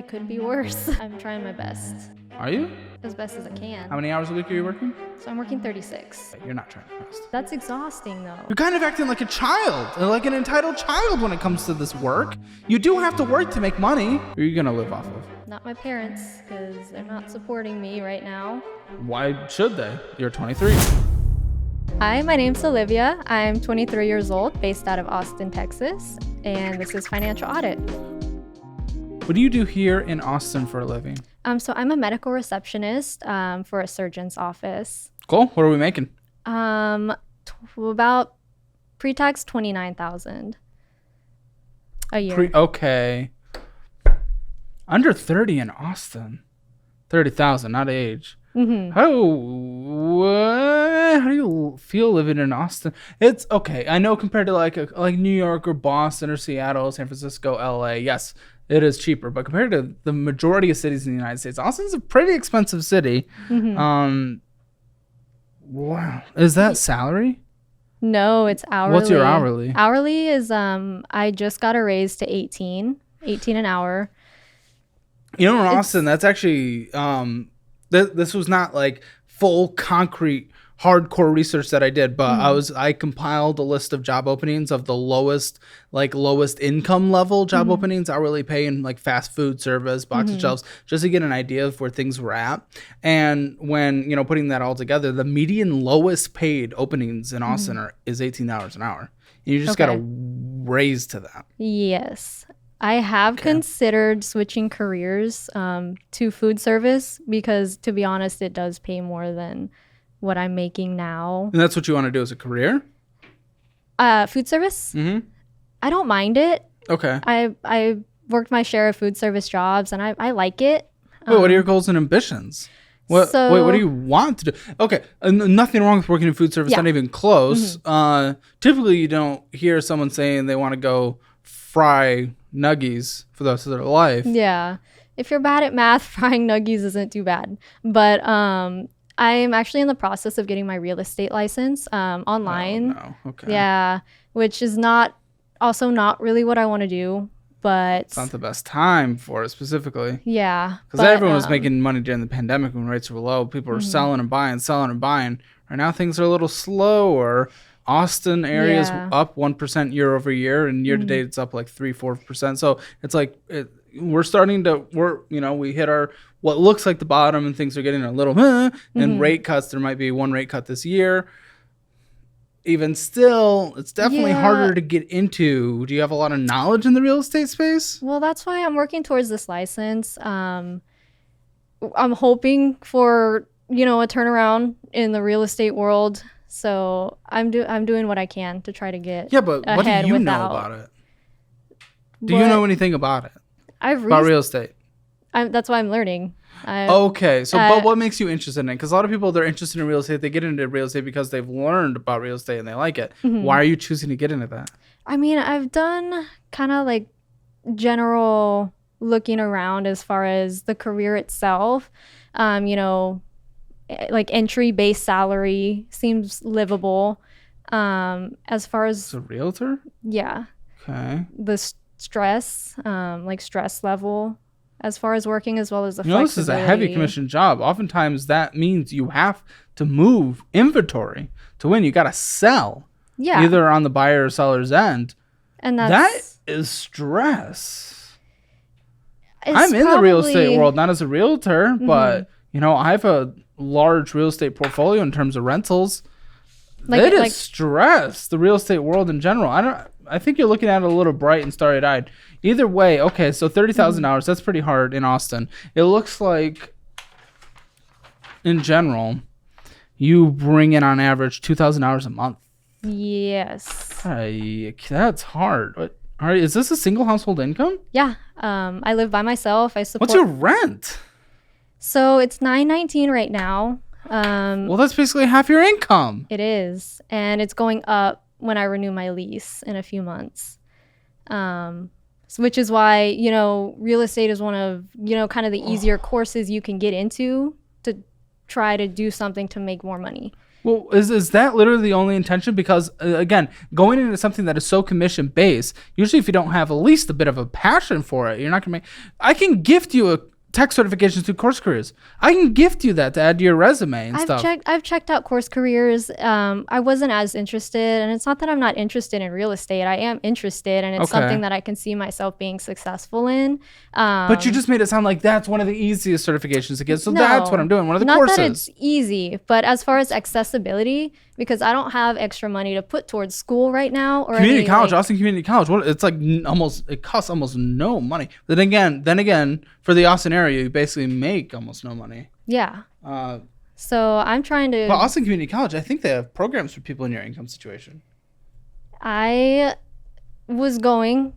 it could be worse. I'm trying my best. Are you? As best as I can. How many hours a week are you working? So I'm working 36. You're not trying your best. That's exhausting though. You're kind of acting like a child, like an entitled child when it comes to this work. You do have to work to make money. Who are you gonna live off of? Not my parents, because they're not supporting me right now. Why should they? You're 23. Hi, my name's Olivia. I'm 23 years old, based out of Austin, Texas, and this is Financial Audit. What do you do here in Austin for a living? So I'm a medical receptionist for a surgeon's office. Cool. What are we making? About pre-tax $29,000 a year. Okay. Under 30 in Austin. 30,000, not age. Mm-hmm. How do you feel living in Austin? It's okay. I know compared to like New York or Boston or Seattle, San Francisco, LA, yes, it is cheaper. But compared to the majority of cities in the United States, Austin's a pretty expensive city. Mm-hmm. Wow. Is that salary? No, it's hourly. What's your hourly? Hourly is I just got a raise to 18 an hour. You know, in Austin, that's actually this was not like full concrete hardcore research that I did, but I compiled a list of job openings of the lowest income level job openings, hourly pay in like fast food service, box of shelves, just to get an idea of where things were at. And when, putting that all together, the median lowest paid openings in Austin is $18 an hour. And you just got to raise to that. Yes. I have considered switching careers to food service because, to be honest, it does pay more than what I'm making now. And that's what you want to do as a career? Food service? Mm-hmm. I don't mind it. Okay. I worked my share of food service jobs, and I like it. Wait, what are your goals and ambitions? What do you want to do? Okay, nothing wrong with working in food service, not even close. Mm-hmm. Typically, you don't hear someone saying they want to go fry nuggies for the rest of their life. Yeah. If you're bad at math, frying nuggies isn't too bad. But I'm actually in the process of getting my real estate license online. Oh, no. Okay. Yeah, which is not really what I want to do, but it's not the best time for it specifically. Yeah. Because everyone was making money during the pandemic when rates were low. People were selling and buying. Right now things are a little slower. Austin area is up 1% year over year, and year to date it's up like 3-4%. So it's like we're starting to we hit our what looks like the bottom, and things are getting a little and rate cuts. There might be one rate cut this year. Even still, it's definitely harder to get into. Do you have a lot of knowledge in the real estate space? Well, that's why I'm working towards this license. I'm hoping for a turnaround in the real estate world. So I'm doing what I can to try to get but what do you know about it? Do you know anything about it? About real estate? That's why I'm learning. Okay, so but what makes you interested in it? Because a lot of people, they're interested in real estate. They get into real estate because they've learned about real estate and they like it. Mm-hmm. Why are you choosing to get into that? I mean, I've done kind of like general looking around as far as the career itself. Like entry-based salary seems livable. As far as a realtor? Yeah. Okay. The stress level as far as working, as well as the flexibility. This is a heavy commission job. Oftentimes that means you have to move inventory to win. You got to sell. Yeah. Either on the buyer or seller's end. And that is stress. I'm in the real estate world, not as a realtor, but I have a large real estate portfolio in terms of rentals. It is stress, the real estate world in general. I think you're looking at it a little bright and starry-eyed. Either way, okay, so $30,000, that's pretty hard in Austin. It looks like, in general, you bring in on average $2,000 a month. Yes. That's hard. All right, is this a single household income? Yeah. I live by myself. I support. What's your rent? So it's $919 right now. Well, that's basically half your income. It is, and it's going up when I renew my lease in a few months. Which is why, real estate is one of, kind of the easier courses you can get into to try to do something to make more money. Well, is that literally the only intention? Because again, going into something that is so commission based, usually if you don't have at least a bit of a passion for it, you're not gonna make. I can gift you a tech certifications through Course Careers. I can gift you that to add to your resume and stuff. I've checked out Course Careers. I wasn't as interested, and it's not that I'm not interested in real estate. I am interested, and it's something that I can see myself being successful in. But you just made it sound like that's one of the easiest certifications to get. So that's what I'm doing. One of the courses. Not that it's easy, but as far as accessibility, because I don't have extra money to put towards school right now. Or community college, Austin Community College. It's like it costs almost no money. Then again, for the Austin area, you basically make almost no money. Yeah. So I'm trying to. Well, Austin Community College, I think they have programs for people in your income situation. I was going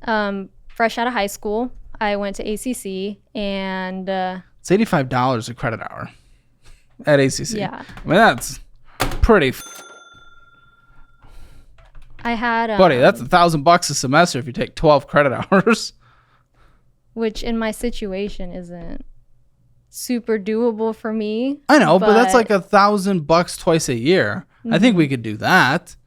fresh out of high school. I went to ACC, and it's $85 a credit hour at ACC. Yeah. I mean, that's pretty. I had. Buddy, that's $1,000 a semester if you take 12 credit hours. Which in my situation isn't super doable for me. I know, but that's like $1,000 twice a year. I think we could do that.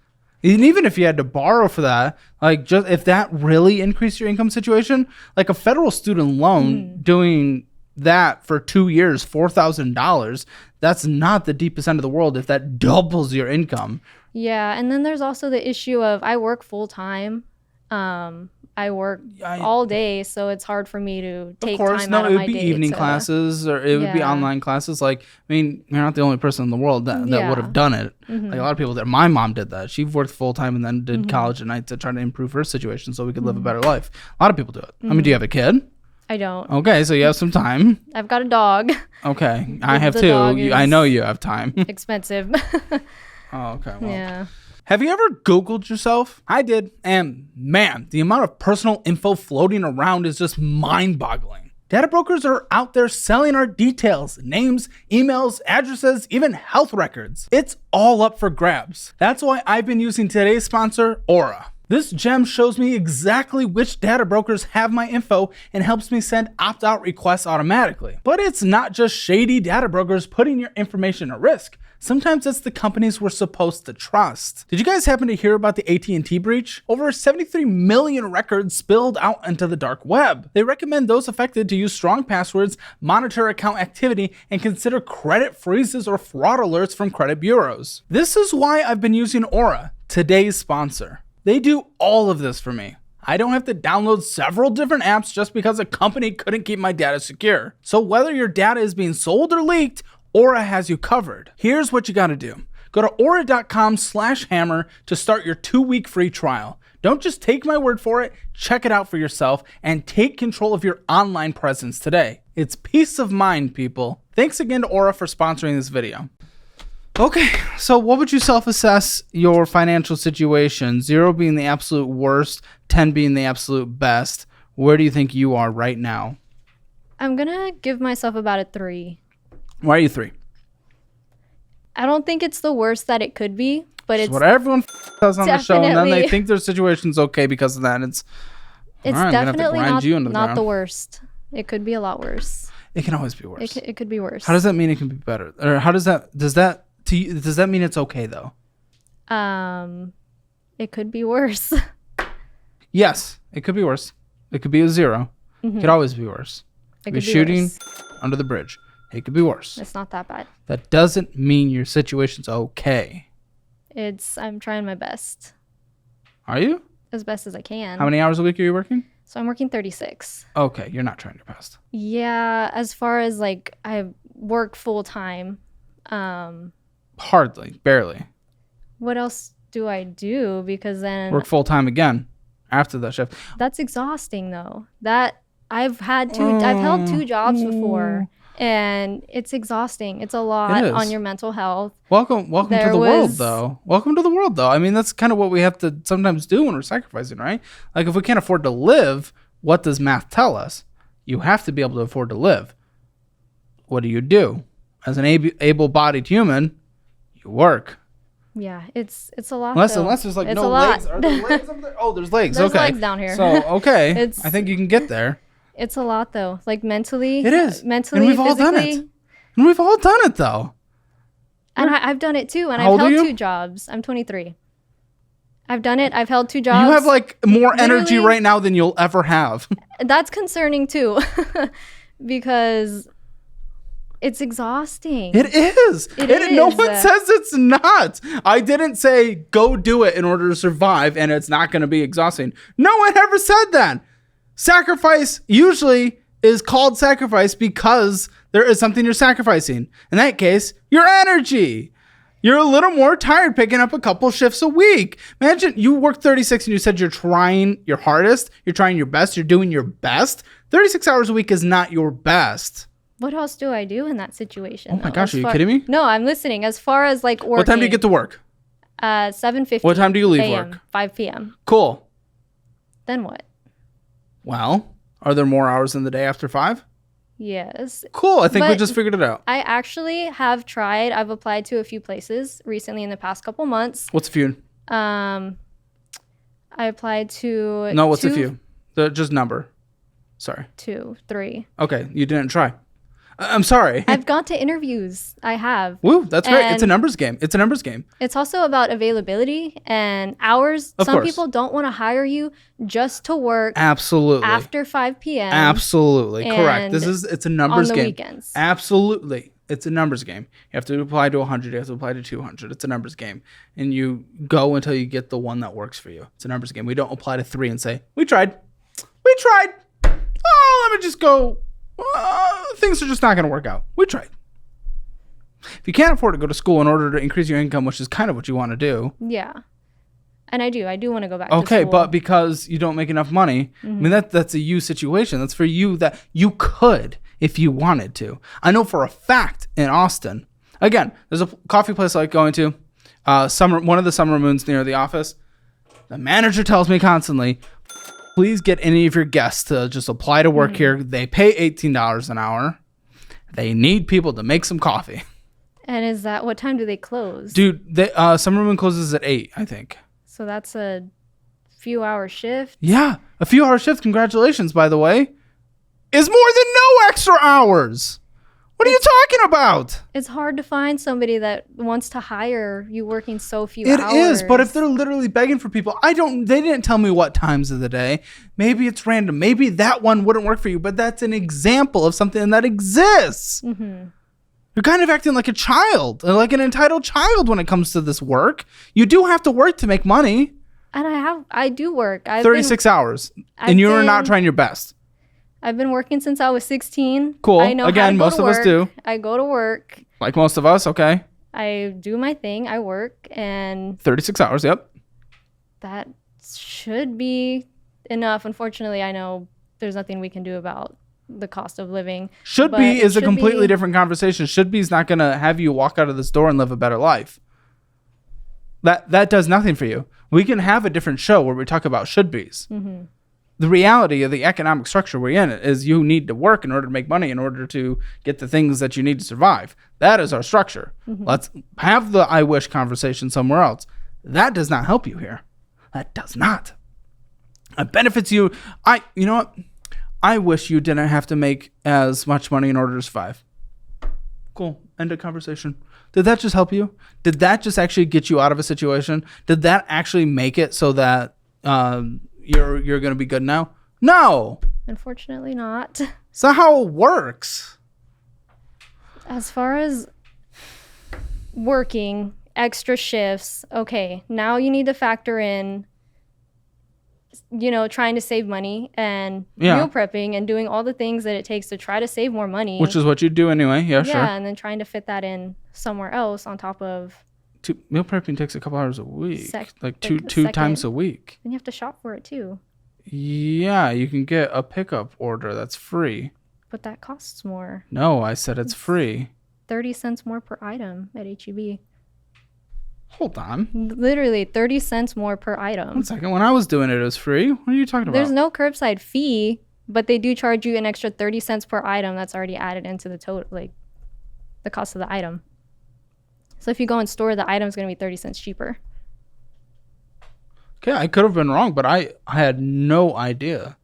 And even if you had to borrow for that, like just if that really increased your income situation, like a federal student loan doing that for 2 years, $4,000, that's not the deepest end of the world if that doubles your income. Yeah, and then there's also the issue of I work full time. I work all day, so it's hard for me to take time out of my day. It would be evening classes, or it would be online classes. Like, I mean, you're not the only person in the world that would have done it. Like a lot of people did. My mom did that. She worked full time and then did college at night to try to improve her situation so we could live a better life. A lot of people do it. I mean, do you have a kid? I don't. Okay, so you have some time. I've got a dog. Okay, I have too. I know you have time. Expensive. Oh, okay. Well. Yeah. Have you ever Googled yourself? I did. And man, the amount of personal info floating around is just mind-boggling. Data brokers are out there selling our details, names, emails, addresses, even health records. It's all up for grabs. That's why I've been using today's sponsor, Aura. This gem shows me exactly which data brokers have my info and helps me send opt-out requests automatically. But it's not just shady data brokers putting your information at risk. Sometimes it's the companies we're supposed to trust. Did you guys happen to hear about the AT&T breach? Over 73 million records spilled out into the dark web. They recommend those affected to use strong passwords, monitor account activity, and consider credit freezes or fraud alerts from credit bureaus. This is why I've been using Aura, today's sponsor. They do all of this for me. I don't have to download several different apps just because a company couldn't keep my data secure. So whether your data is being sold or leaked, Aura has you covered. Here's what you gotta do. Go to aura.com/hammer to start your 2-week free trial. Don't just take my word for it, check it out for yourself and take control of your online presence today. It's peace of mind, people. Thanks again to Aura for sponsoring this video. Okay, so what would you self-assess your financial situation? 0 being the absolute worst, 10 being the absolute best. Where do you think you are right now? I'm gonna give myself about a 3. Why are you 3? I don't think it's the worst that it could be, but it's what everyone does on the show, and then they think their situation's okay because of that. It's right, definitely not the worst. It could be a lot worse. It can always be worse. It could be worse. How does that mean it can be better? Or how does that mean it's okay though? It could be worse. Yes, it could be worse. It could be a 0. It could always be worse. It could be shooting under the bridge. It could be worse. It's not that bad. That doesn't mean your situation's okay. I'm trying my best. Are you? As best as I can. How many hours a week are you working? So I'm working 36. Okay, you're not trying your best. Yeah, as far as like I work full time. Hardly, barely. What else do I do? Because then work full time again after that shift. That's exhausting though. I've held 2 jobs before. And it's exhausting. It's a lot on your mental health. Welcome to the world, though. Welcome to the world, though. I mean, that's kind of what we have to sometimes do when we're sacrificing, right? Like, if we can't afford to live, what does math tell us? You have to be able to afford to live. What do? As an able-bodied human, you work. Yeah, it's a lot. Unless there's like no legs. Are there legs up there? Oh, there's legs. There's legs down here. So, okay. I think you can get there. It's a lot, though. Like mentally. It is. Mentally, and we've physically. all done it. And we've all done it, though. And I've done it too. And How I've held old are you? 2 jobs. I'm 23. I've done it. I've held 2 jobs. You have like more energy right now than you'll ever have. That's concerning too, because it's exhausting. It is. It is. No one says it's not. I didn't say go do it in order to survive and it's not going to be exhausting. No one ever said that. Sacrifice usually is called sacrifice because there is something you're sacrificing. In that case, your energy. You're a little more tired picking up a couple shifts a week. Imagine you work 36 and you said you're trying your hardest. You're trying your best. You're doing your best. 36 hours a week is not your best. What else do I do in that situation? Oh my gosh, are you kidding me? No, I'm listening. As far as like working. What time do you get to work? 7:50. What time do you leave work? 5 p.m. Cool. Then what? Well, are there more hours in the day after 5? Yes. Cool. I think we just figured it out. I actually have tried. I've applied to a few places recently in the past couple months. What's a few? I applied to. No, what's a few? Just number. Sorry. 2, 3. Okay, you didn't try. I'm sorry. I've gone to interviews. I have. Woo, that's great. It's a numbers game. It's a numbers game. It's also about availability and hours. Some people don't want to hire you just to work. Absolutely. After 5 p.m. Absolutely. Correct. It's a numbers game. On the weekends. Absolutely. It's a numbers game. You have to apply to 100. You have to apply to 200. It's a numbers game. And you go until you get the one that works for you. It's a numbers game. We don't apply to 3 and say, we tried. Oh, let me just go. Things are just not going to work out. We tried. If you can't afford to go to school in order to increase your income, which is kind of what you want to do. Yeah. And I do want to go back to school. Okay, but because you don't make enough money, I mean, that's a you situation. That's for you that you could if you wanted to. I know for a fact in Austin, again, there's a coffee place I like going to, one of the summer moons near the office. The manager tells me constantly, please get any of your guests to just apply to work here. They pay $18 an hour. They need people to make some coffee. And is that, what time do they close? Dude, Summer Moon closes at 8, I think. So that's a few hour shift? Yeah, a few hour shift. Congratulations, by the way. Is more than no extra hours. What are you talking about? It's hard to find somebody that wants to hire you working so few hours. It is, but if they're literally begging for people, they didn't tell me what times of the day. Maybe it's random. Maybe that one wouldn't work for you, but that's an example of something that exists. Mm-hmm. You're kind of acting like a child, like an entitled child when it comes to this work. You do have to work to make money. And I do work. 36 hours, and you're not trying your best. I've been working since I was 16. Cool. I know Again, most of us do. I go to work. Like most of us, okay. I do my thing. I work, and 36 hours, yep. That should be enough. Unfortunately, I know there's nothing we can do about the cost of living. Should be is a completely different conversation. Should be is not going to have you walk out of this door and live a better life. That does nothing for you. We can have a different show where we talk about should be's. Mm-hmm. The reality of the economic structure we're in is you need to work in order to make money, in order to get the things that you need to survive. That is our structure. Mm-hmm. Let's have the I wish conversation somewhere else. That does not help you here. That does not. It benefits you. You know what? I wish you didn't have to make as much money in order to survive. Cool. End of conversation. Did that just help you? Did that just actually get you out of a situation? Did that actually make it so that you're going to be good now? No. Unfortunately not. It's not how it works. As far as working extra shifts, okay, now you need to factor in, trying to save money and meal prepping and doing all the things that it takes to try to save more money. Which is what you do anyway. Yeah, sure. Yeah, and then trying to fit that in somewhere else on top of... Meal prepping takes a couple hours a week. Two times a week. And you have to shop for it too. Yeah, you can get a pickup order that's free. But that costs more. No, I said it's free. 30 cents more per item at H-E-B. Hold on. Literally 30 cents more per item. 1 second. When I was doing it, it was free. What are you talking about? There's no curbside fee, but they do charge you an extra 30 cents per item that's already added into the total, like the cost of the item. So if you go in store, the item's going to be 30 cents cheaper. Okay, I could have been wrong, but I had no idea.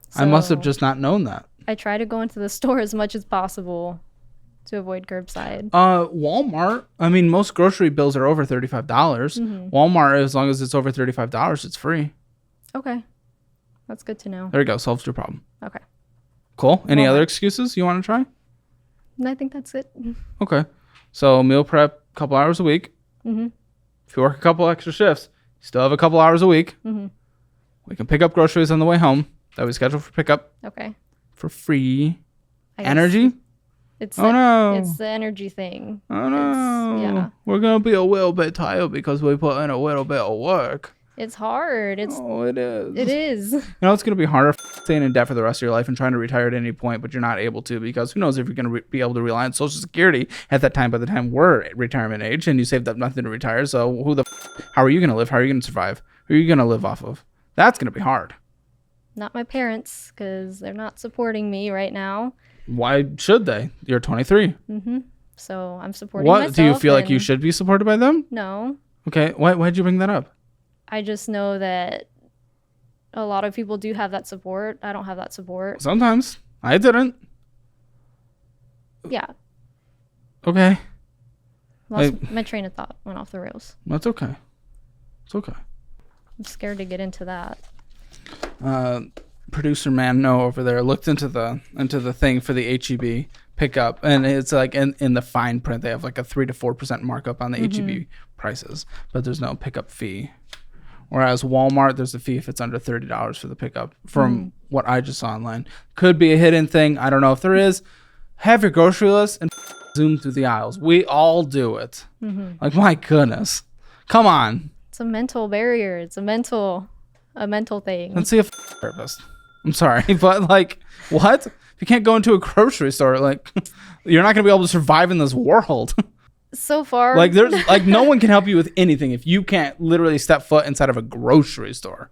So I must have just not known that. I try to go into the store as much as possible to avoid curbside. Walmart. I mean, most grocery bills are over $35. Walmart, as long as it's over $35, it's free. Okay. That's good to know. There you go. Solves your problem. Okay. Cool. Any other excuses you want to try? I think that's it. Okay. So meal prep, a couple hours a week. If you work a couple extra shifts, you still have a couple hours a week. We can pick up groceries on the way home that we schedule for pickup. Okay. For free. Energy? It's it's the energy thing. Oh no. We're going to be a little bit tired because we put in a little bit of work. It's hard. It is. It is. You know, it's going to be harder staying in debt for the rest of your life and trying to retire at any point, but you're not able to because who knows if you're going to be able to rely on Social Security at that time by the time we're at retirement age and you saved up nothing to retire. So how are you going to live? How are you going to survive? Who are you going to live off of? That's going to be hard. Not my parents because they're not supporting me right now. Why should they? You're 23. So I'm supporting myself. What? Do you feel like you should be supported by them? No. Okay. Why'd you bring that up? I just know that a lot of people do have that support. I don't have that support. Sometimes. I didn't. Yeah. Okay. My train of thought went off the rails. That's okay. It's okay. I'm scared to get into that. Producer man over there looked into the thing for the HEB pickup, and it's like in the fine print they have like a 3 to 4% markup on the HEB prices, but there's no pickup fee. Whereas Walmart, there's a fee if it's under $30 for the pickup. From what I just saw online, could be a hidden thing. I don't know if there is. Have your grocery list and zoom through the aisles. We all do it. Like my goodness, come on. It's a mental barrier. It's a mental thing. Let's see a therapist. I'm sorry, but like, what? If you can't go into a grocery store, like, you're not gonna be able to survive in this world. So far, like there's like no one can help you with anything if you can't literally step foot inside of a grocery store.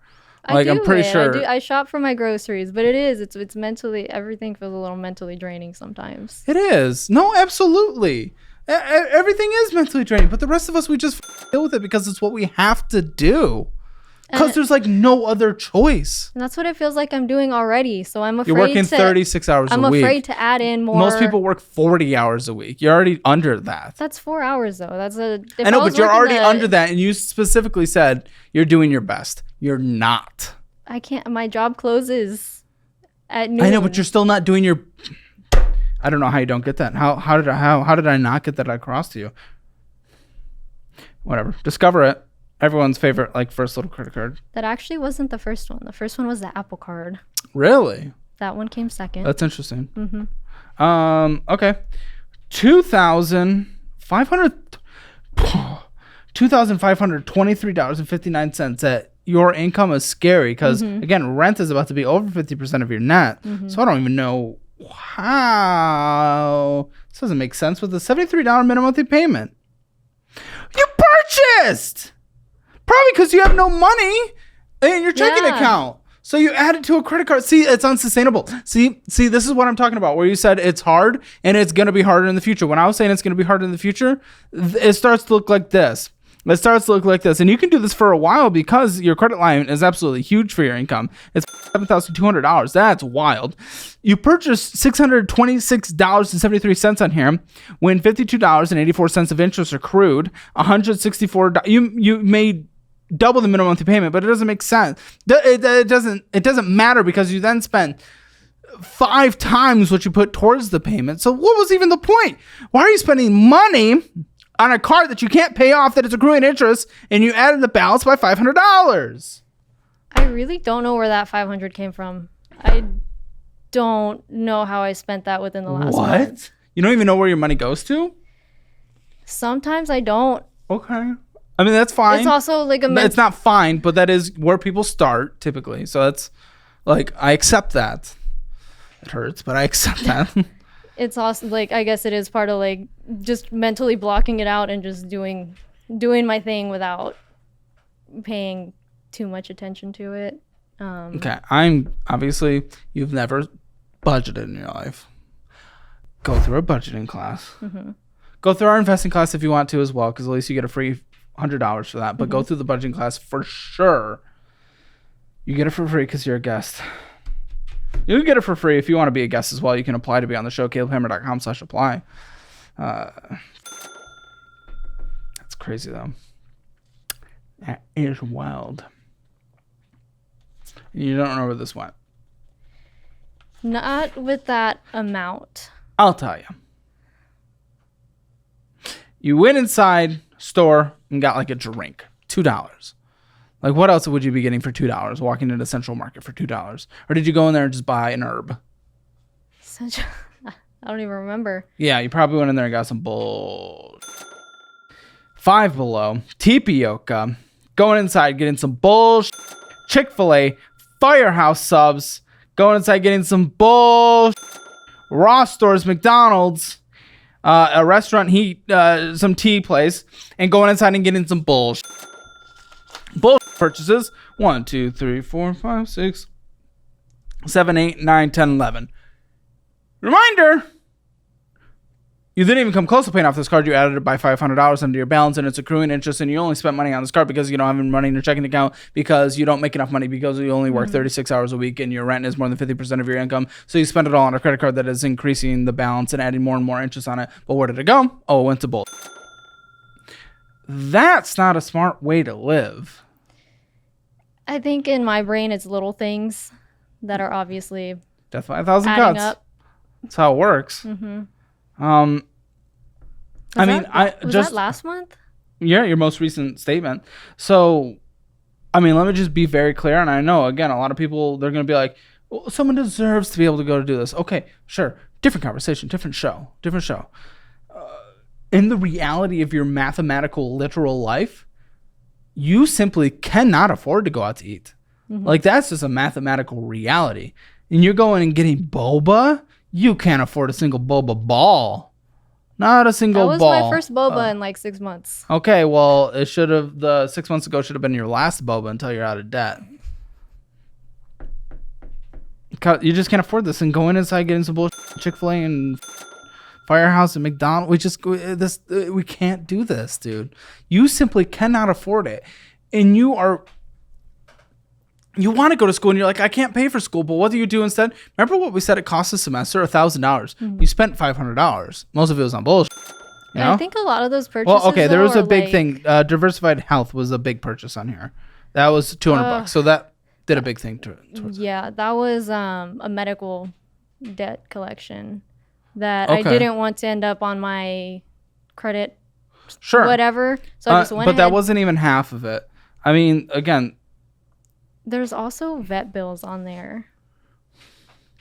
Like I'm pretty sure I shop for my groceries, but it's mentally, everything feels a little mentally draining sometimes. It is. No, absolutely. Everything is mentally draining, but the rest of us, we just deal with it because it's what we have to do. Because there's like no other choice. And that's what it feels like I'm doing already. So I'm afraid you're working 36 hours a week. I'm afraid to add in more. Most people work 40 hours a week. You're already under that. That's 4 hours though. I know, but you're already under that. And you specifically said you're doing your best. You're not. I can't. My job closes at noon. I know, but you're still not doing your. I don't know how you don't get that. How did I not get that across to you? Whatever. Discover it. Everyone's favorite, like, first little credit card. That actually wasn't the first one. The first one was the Apple Card. Really? That one came second. That's interesting. Okay. $2,523.59 at your income is scary because, again, rent is about to be over 50% of your net. So I don't even know how. This doesn't make sense with a $73 minimum monthly payment. You purchased! Probably because you have no money in your checking account. So you add it to a credit card. See, it's unsustainable. See, this is what I'm talking about, where you said it's hard and it's going to be harder in the future. When I was saying it's going to be harder in the future, it starts to look like this. It starts to look like this. And you can do this for a while because your credit line is absolutely huge for your income. It's $7,200. That's wild. You purchased $626.73 on here when $52.84 of interest accrued, $164. You made double the minimum monthly payment, but it doesn't make sense. It doesn't matter because you then spend 5 times what you put towards the payment. So what was even the point? Why are you spending money on a card that you can't pay off that is accruing interest and you added the balance by $500? I really don't know where that $500 came from. I don't know how I spent that within the last month. You don't even know where your money goes to? Sometimes I don't. Okay. I mean, that's fine. It's also like it's not fine, but that is where people start typically. So that's like, I accept that. It hurts, but I accept that. It's also like, I guess it is part of like just mentally blocking it out and just doing my thing without paying too much attention to it. Okay. I'm obviously, you've never budgeted in your life. Go through a budgeting class. Go through our investing class if you want to as well, because at least you get a free $100 for that. But go through the budgeting class for sure. You get it for free because you're a guest. You can get it for free if you want to be a guest as well. You can apply to be on the show, calebhammer.com/apply. That's crazy though. That is wild. You don't know where this went. Not with that amount. I'll tell you. You went inside store and got like a drink, $2. Like, what else would you be getting for $2? Walking into Central Market for $2, or did you go in there and just buy an herb? I don't even remember. Yeah, you probably went in there and got some bull. Five Below, tapioca, going inside getting some bull. Chick-fil-A, Firehouse subs, going inside getting some bull. Ross stores, McDonald's, a restaurant heat, some tea place, and going inside and getting some bull purchases. 1, 2, 3, 4, 5, 6, 7, 8, 9, 10, 11. Reminder, you didn't even come close to paying off this card. You added it by $500 under your balance, and it's accruing interest, and you only spent money on this card because you don't have any money in your checking account, because you don't make enough money, because you only work 36 hours a week, and your rent is more than 50% of your income. So you spend it all on a credit card that is increasing the balance and adding more and more interest on it. But where did it go? Oh, it went to bull. That's not a smart way to live. I think in my brain, it's little things that are obviously Death by 1,000 adding cuts. up. That's how it works. Was that last month? Yeah, your most recent statement. So, I mean, let me just be very clear. And I know, again, a lot of people, they're going to be like, well, someone deserves to be able to go to do this. Okay, sure. Different conversation, different show. In the reality of your mathematical, literal life, you simply cannot afford to go out to eat. Like, that's just a mathematical reality. And you're going and getting boba? You can't afford a single boba ball. Not a single ball. That was my first boba in like 6 months. Okay, well, it should have, the 6 months ago should have been your last boba until you're out of debt. You just can't afford this. And going inside getting some bullshit Chick-fil-A and Firehouse and McDonald's, we can't do this, dude. You simply cannot afford it. And you want to go to school and you're like, I can't pay for school, but what do you do instead? Remember what we said it costs a semester? $1,000. You spent $500. Most of it was on bullshit. You know? I think a lot of those purchases. Well, okay, there was a big thing. Diversified Health was a big purchase on here. That was $200. So that did a big thing towards it. Yeah, that was a medical debt collection that I didn't want to end up on my credit. Sure. Whatever. So I just went ahead. But that wasn't even half of it. I mean, again. There's also vet bills on there.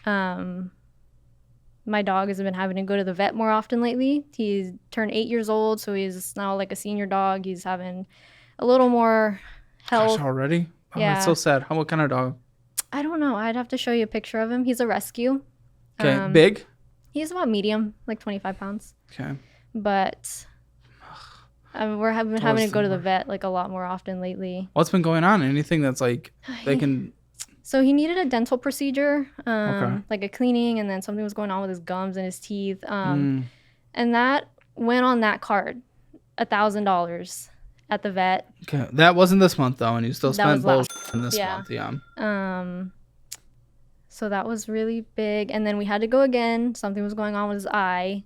My dog has been having to go to the vet more often lately. He's turned 8 years old, so he's now like a senior dog. He's having a little more health. Gosh, already? Oh, yeah. That's so sad. What kind of dog? I don't know. I'd have to show you a picture of him. He's a rescue. Okay, big? He's about medium, like 25 pounds. Okay. But we're having to go to the vet like a lot more often lately. What's been going on? Anything that's like they can... So he needed a dental procedure, like a cleaning, and then something was going on with his gums and his teeth. And that went on that card, $1,000 at the vet. Okay, that wasn't this month though, and you still spent bullshit in this month. Yeah. So that was really big, and then we had to go again. Something was going on with his eye.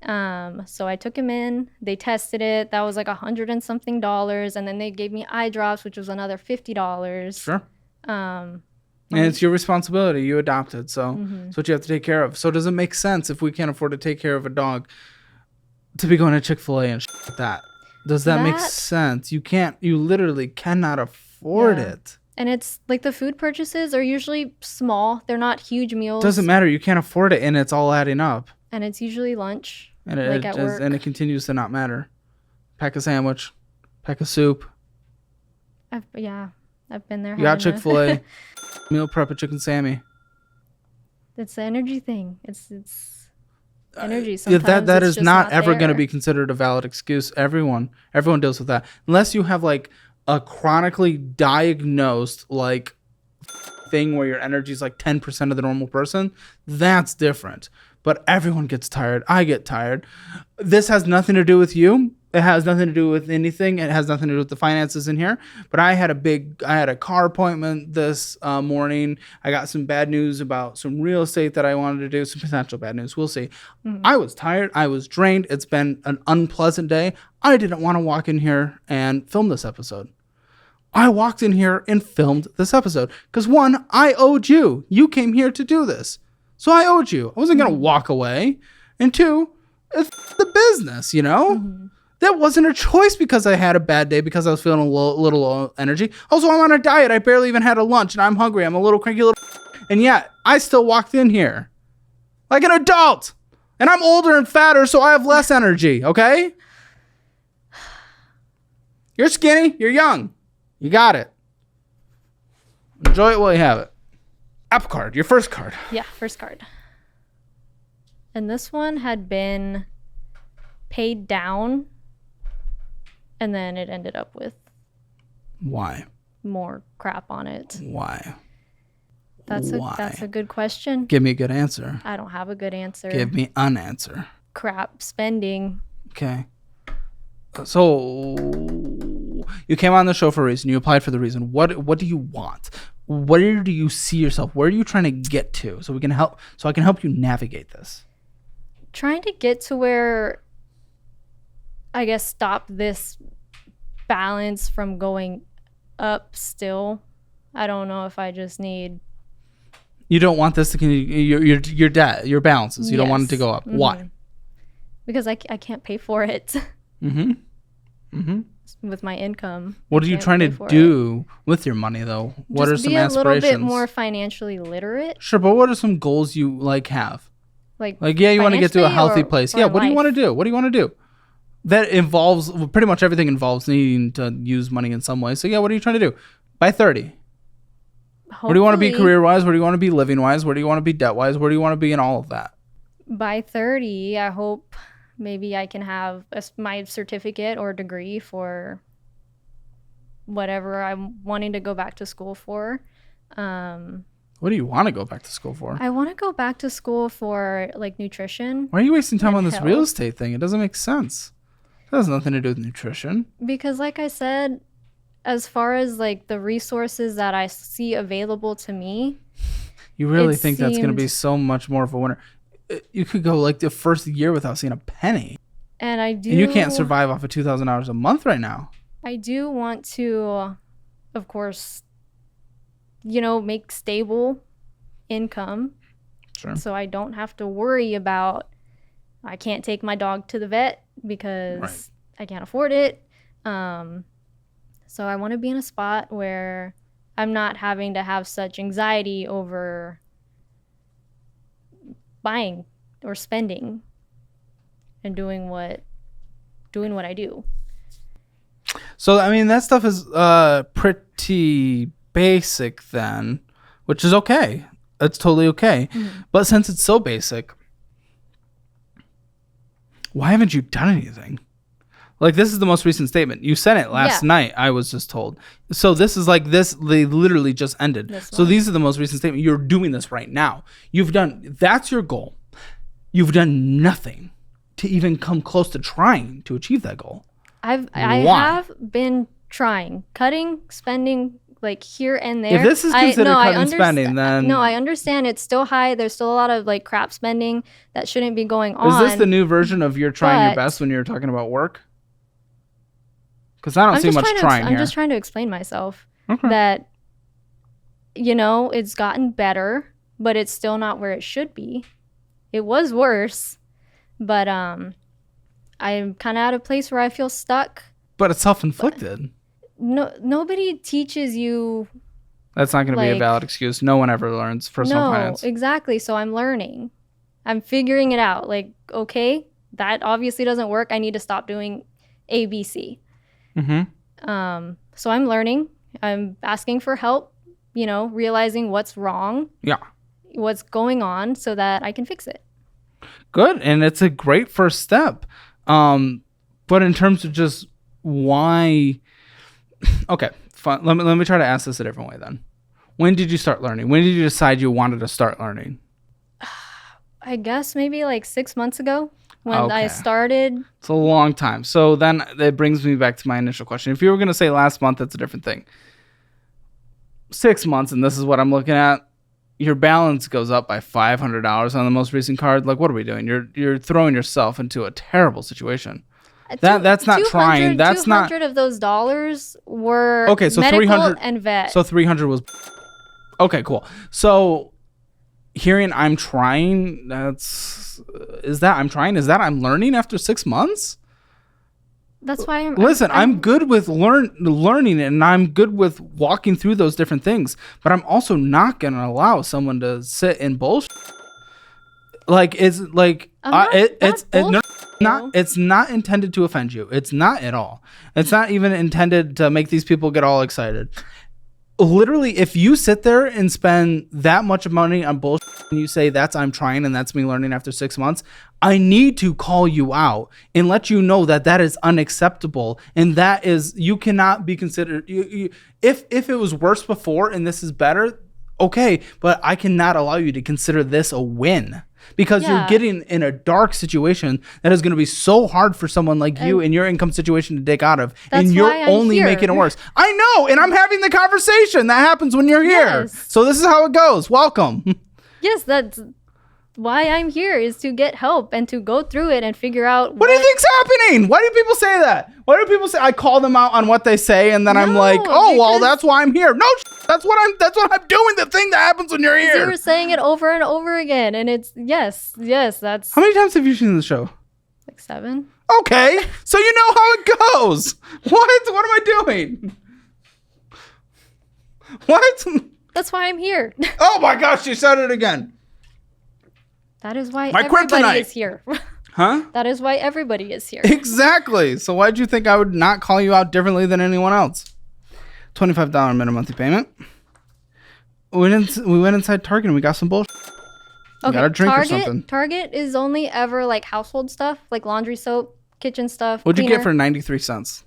So I took him in, they tested it. That was like $100 and something, and then they gave me eye drops, which was another $50. Sure. And it's your responsibility. You adopted, so it's what you have to take care of. So does it make sense if we can't afford to take care of a dog to be going to Chick-fil-A and shit like that? Does that make sense? You literally cannot afford it. And it's like the food purchases are usually small. They're not huge meals. Doesn't matter. You can't afford it, and it's all adding up. And it's usually lunch, and at work. And it continues to not matter. Pack a sandwich, pack a soup. I've been there. You got Chick-fil-A, meal prep a chicken Sammy. It's the energy thing. It's energy. Sometimes that is not ever going to be considered a valid excuse. Everyone deals with that. Unless you have like a chronically diagnosed like thing where your energy is like 10% of the normal person, that's different. But everyone gets tired. I get tired. This has nothing to do with you. It has nothing to do with anything. It has nothing to do with the finances in here. But I had a car appointment this morning. I got some bad news about some real estate that I wanted to do. Some potential bad news. We'll see. Mm-hmm. I was tired. I was drained. It's been an unpleasant day. I didn't want to walk in here and film this episode. I walked in here and filmed this episode. Because one, I owed you. You came here to do this. So I owed you. I wasn't going to walk away. And two, it's the business, you know? Mm-hmm. That wasn't a choice because I had a bad day, because I was feeling a little low energy. Also, I'm on a diet. I barely even had a lunch, and I'm hungry. I'm a little cranky little... And yet, I still walked in here like an adult. And I'm older and fatter, so I have less energy, okay? You're skinny. You're young. You got it. Enjoy it while you have it. App card. Your first card. Yeah, first card. And this one had been paid down. And then it ended up with... Why? More crap on it. Why? That's a good question. Give me a good answer. I don't have a good answer. Give me an answer. Crap spending. Okay. So you came on the show for a reason. You applied for the reason. What do you want? Where do you see yourself? Where are you trying to get to? So I can help you navigate this. Trying to get to where, I guess, stop this balance from going up still. I don't know if I just need... You don't want this to your debt, your balances. You don't want it to go up. Mm-hmm. Why? Because I can't pay for it. Mm-hmm. Mm-hmm. With my income. What are you trying to do with your money, though? What are some aspirations? Be a little bit more financially literate. Sure, but what are some goals you have? Like yeah, you want to get to a healthy place. Yeah, what do you want to do? What do you want to do? That involves, pretty much everything involves needing to use money in some way. So yeah, what are you trying to do? By 30. Hopefully, where do you want to be career-wise? Where do you want to be living-wise? Where do you want to be debt-wise? Where do you want to be in all of that? By 30, I hope maybe I can have my certificate or degree for whatever I'm wanting to go back to school for. What do you want to go back to school for? I want to go back to school for like nutrition. Why are you wasting time on this real estate thing? It doesn't make sense. It has nothing to do with nutrition. Because like I said, as far as like the resources that I see available to me, you really think that's going to be so much more of a winner? You could go like the first year without seeing a penny. And I do. And you can't survive off of $2,000 a month right now. I do want to, of course, make stable income. Sure. So I don't have to worry about, I can't take my dog to the vet because I can't afford it. So I want to be in a spot where I'm not having to have such anxiety over buying or spending and doing what I do. So, I mean, that stuff is pretty basic then, which is okay. That's totally okay. Mm-hmm. But since it's so basic, why haven't you done anything? Like, this is the most recent statement. You sent it last night, I was just told. So this is like this, they literally just ended. So these are the most recent statement. You're doing this right now. That's your goal. You've done nothing to even come close to trying to achieve that goal. I have been trying, cutting, spending, like here and there. If this is considered cutting spending, then... No, I understand it's still high. There's still a lot of like crap spending that shouldn't be going on. Is this the new version of you're trying your best when you're talking about work? Because I don't see much trying here. I'm just trying to explain myself that, it's gotten better, but it's still not where it should be. It was worse, but I'm kind of at a place where I feel stuck. But it's self-inflicted. Nobody teaches you. That's not going to be a valid excuse. No one ever learns personal finance. No, exactly. So I'm learning. I'm figuring it out. Like, okay, that obviously doesn't work. I need to stop doing A, B, C. Mm-hmm. So I'm learning. I'm asking for help, realizing what's wrong. Yeah. What's going on so that I can fix it. Good. And it's a great first step. But in terms of just why... Okay, fine. Let me try to ask this a different way then. When did you start learning? When did you decide you wanted to start learning? I guess maybe like 6 months ago. when I started. It's a long time. So then it brings me back to my initial question. If you were going to say last month, that's a different thing. 6 months, and this is what I'm looking at. Your balance goes up by $500 on the most recent card. Like, what are we doing? You're throwing yourself into a terrible situation. That's not trying. That's 200 of those dollars were so medical 300 and vet. So 300 was okay. Cool. So hearing I'm trying, is that I'm learning after 6 months? That's why I'm good with learning, and I'm good with walking through those different things. But I'm also not gonna allow someone to sit in bullshit. Like it's not intended to offend you. It's not at all. It's not even intended to make these people get all excited. Literally, if you sit there and spend that much money on bullshit and you say I'm trying and that's me learning after 6 months, I need to call you out and let you know that is unacceptable, and that is, you cannot be considered. If it was worse before and this is better, okay, but I cannot allow you to consider this a win. Because you're getting in a dark situation that is going to be so hard for someone like you in your income situation to dig out of. And you're only making it worse. I know. And I'm having the conversation that happens when you're here. Yes. So this is how it goes. Welcome. Yes, that's why I'm here, is to get help and to go through it and figure out what do you think's happening? Why do people say that? Why do people say I call them out on what they say and then I'm like, oh, well, that's why I'm here. No, that's what I'm doing. The thing that happens when you're here. You were saying it over and over again, and it's yes, that's. How many times have you seen the show? Like 7. Okay, so you know how it goes. What am I doing? What? That's why I'm here. Oh my gosh, you said it again. That is why everybody is here. Huh? That is why everybody is here. Exactly. So why'd you think I would not call you out differently than anyone else? $25 minimum monthly payment. We went inside Target and we got some bullshit. Okay, got a drink or something. Target is only ever like household stuff, like laundry soap, kitchen stuff. What'd you get for 93 cents?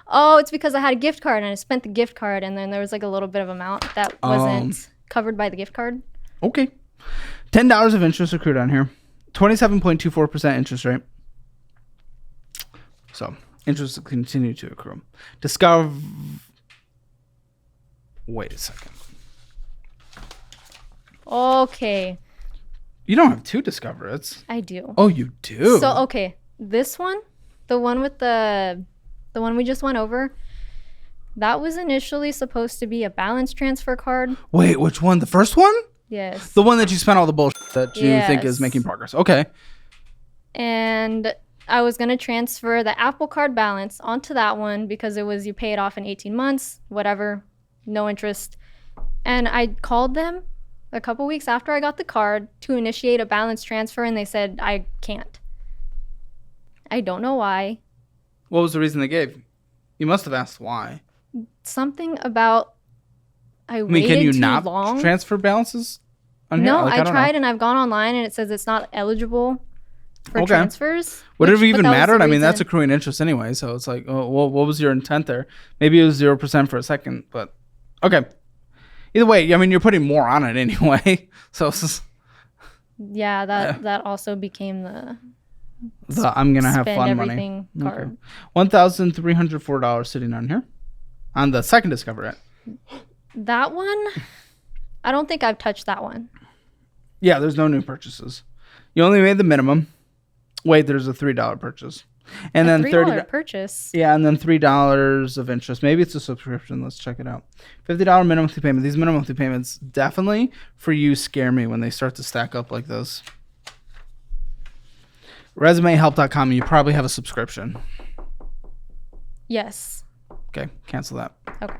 Oh, it's because I had a gift card and I spent the gift card, and then there was like a little bit of amount that wasn't covered by the gift card. Okay. $10 of interest accrued on here. 27.24% interest rate. So interest continue to accrue. Wait a second. Okay. You don't have 2 Discover It's. I do. Oh, you do? So, okay. This one, the one with the one we just went over, that was initially supposed to be a balance transfer card. Wait, which one? The first one? Yes. The one that you spent all the bullshit that you think is making progress. Okay. And I was going to transfer the Apple Card balance onto that one because it was you pay it off in 18 months, whatever, no interest. And I called them a couple weeks after I got the card to initiate a balance transfer, and they said I can't. I don't know why. What was the reason they gave? You must have asked why. Something about I waited can you too not long. Transfer balances on here? No, Like, I tried and I've gone online and it says it's not eligible for transfers. Would it have even mattered? I mean, that's accruing interest anyway, so it's like, oh, well, what was your intent there? Maybe it was 0% for a second, but okay. Either way, I mean, you're putting more on it anyway, so it's just, yeah, that also became the I'm gonna have fun money. Card. Okay. $1,304 sitting on here on the second Discover It. That one, I don't think I've touched that one. Yeah, there's no new purchases. You only made the minimum. Wait, there's a $3 purchase, and then $30 purchase. Yeah, and then $3 of interest. Maybe it's a subscription. Let's check it out. $50 minimum monthly payment. These minimum monthly payments definitely for you scare me when they start to stack up like this. ResumeHelp.com. You probably have a subscription. Yes. Okay, cancel that. Okay.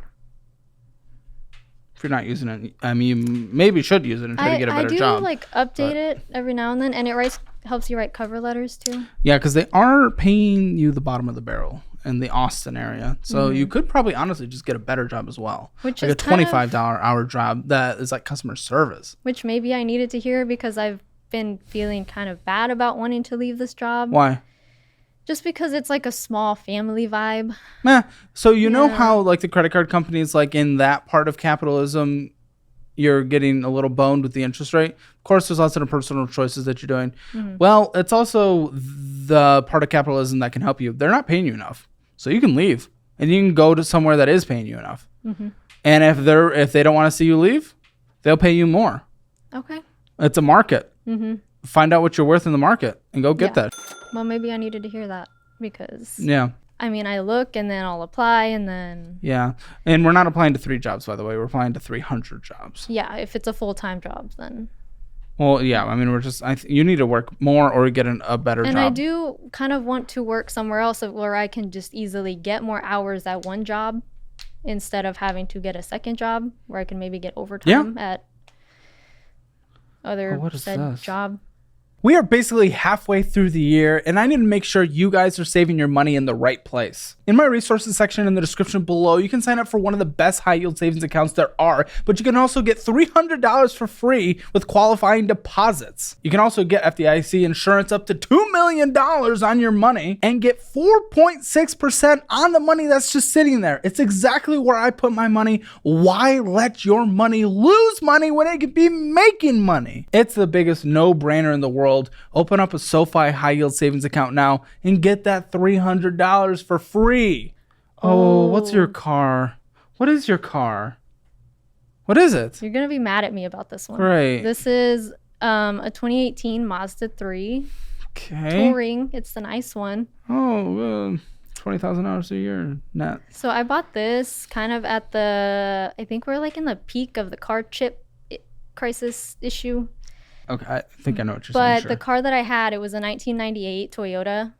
If you're not using it, I mean, you maybe should use it and try to get a better job. I do like update it every now and then, and it helps you write cover letters too. Yeah, because they are paying you the bottom of the barrel in the Austin area, so you could probably honestly just get a better job as well, which like is a $25 hour job that is like customer service. Which maybe I needed to hear because I've been feeling kind of bad about wanting to leave this job. Why? Just because it's like a small family vibe. So you know how like the credit card companies, like in that part of capitalism, you're getting a little boned with the interest rate. Of course, there's lots of personal choices that you're doing. Well, it's also the part of capitalism that can help you. They're not paying you enough, so you can leave and you can go to somewhere that is paying you enough. And if they don't want to see you leave, they'll pay you more. Okay. It's a market. Find out what you're worth in the market and go get that. Well, maybe I needed to hear that because I mean, I look and then I'll apply and then... Yeah. And we're not applying to 3 jobs, by the way. We're applying to 300 jobs. Yeah. If it's a full-time job, then... Well, yeah. I mean, we're just... you need to work more or get a better job. And I do kind of want to work somewhere else where I can just easily get more hours at one job instead of having to get a second job where I can maybe get overtime at other said job. We are basically halfway through the year, and I need to make sure you guys are saving your money in the right place. In my resources section in the description below, you can sign up for one of the best high-yield savings accounts there are, but you can also get $300 for free with qualifying deposits. You can also get FDIC insurance up to $2 million on your money and get 4.6% on the money that's just sitting there. It's exactly where I put my money. Why let your money lose money when it could be making money? It's the biggest no-brainer in the world. Open up a SoFi high yield savings account now and get that $300 for free. Oh, what's your car? What is your car? What is it? You're going to be mad at me about this one. Right. This is a 2018 Mazda 3. Okay. Touring. It's the nice one. Oh, $20,000 a year net. So I bought this kind of at I think we're like in the peak of the car chip crisis issue. Okay, I think I know what you're saying. But the car that I had, it was a 1998 Toyota,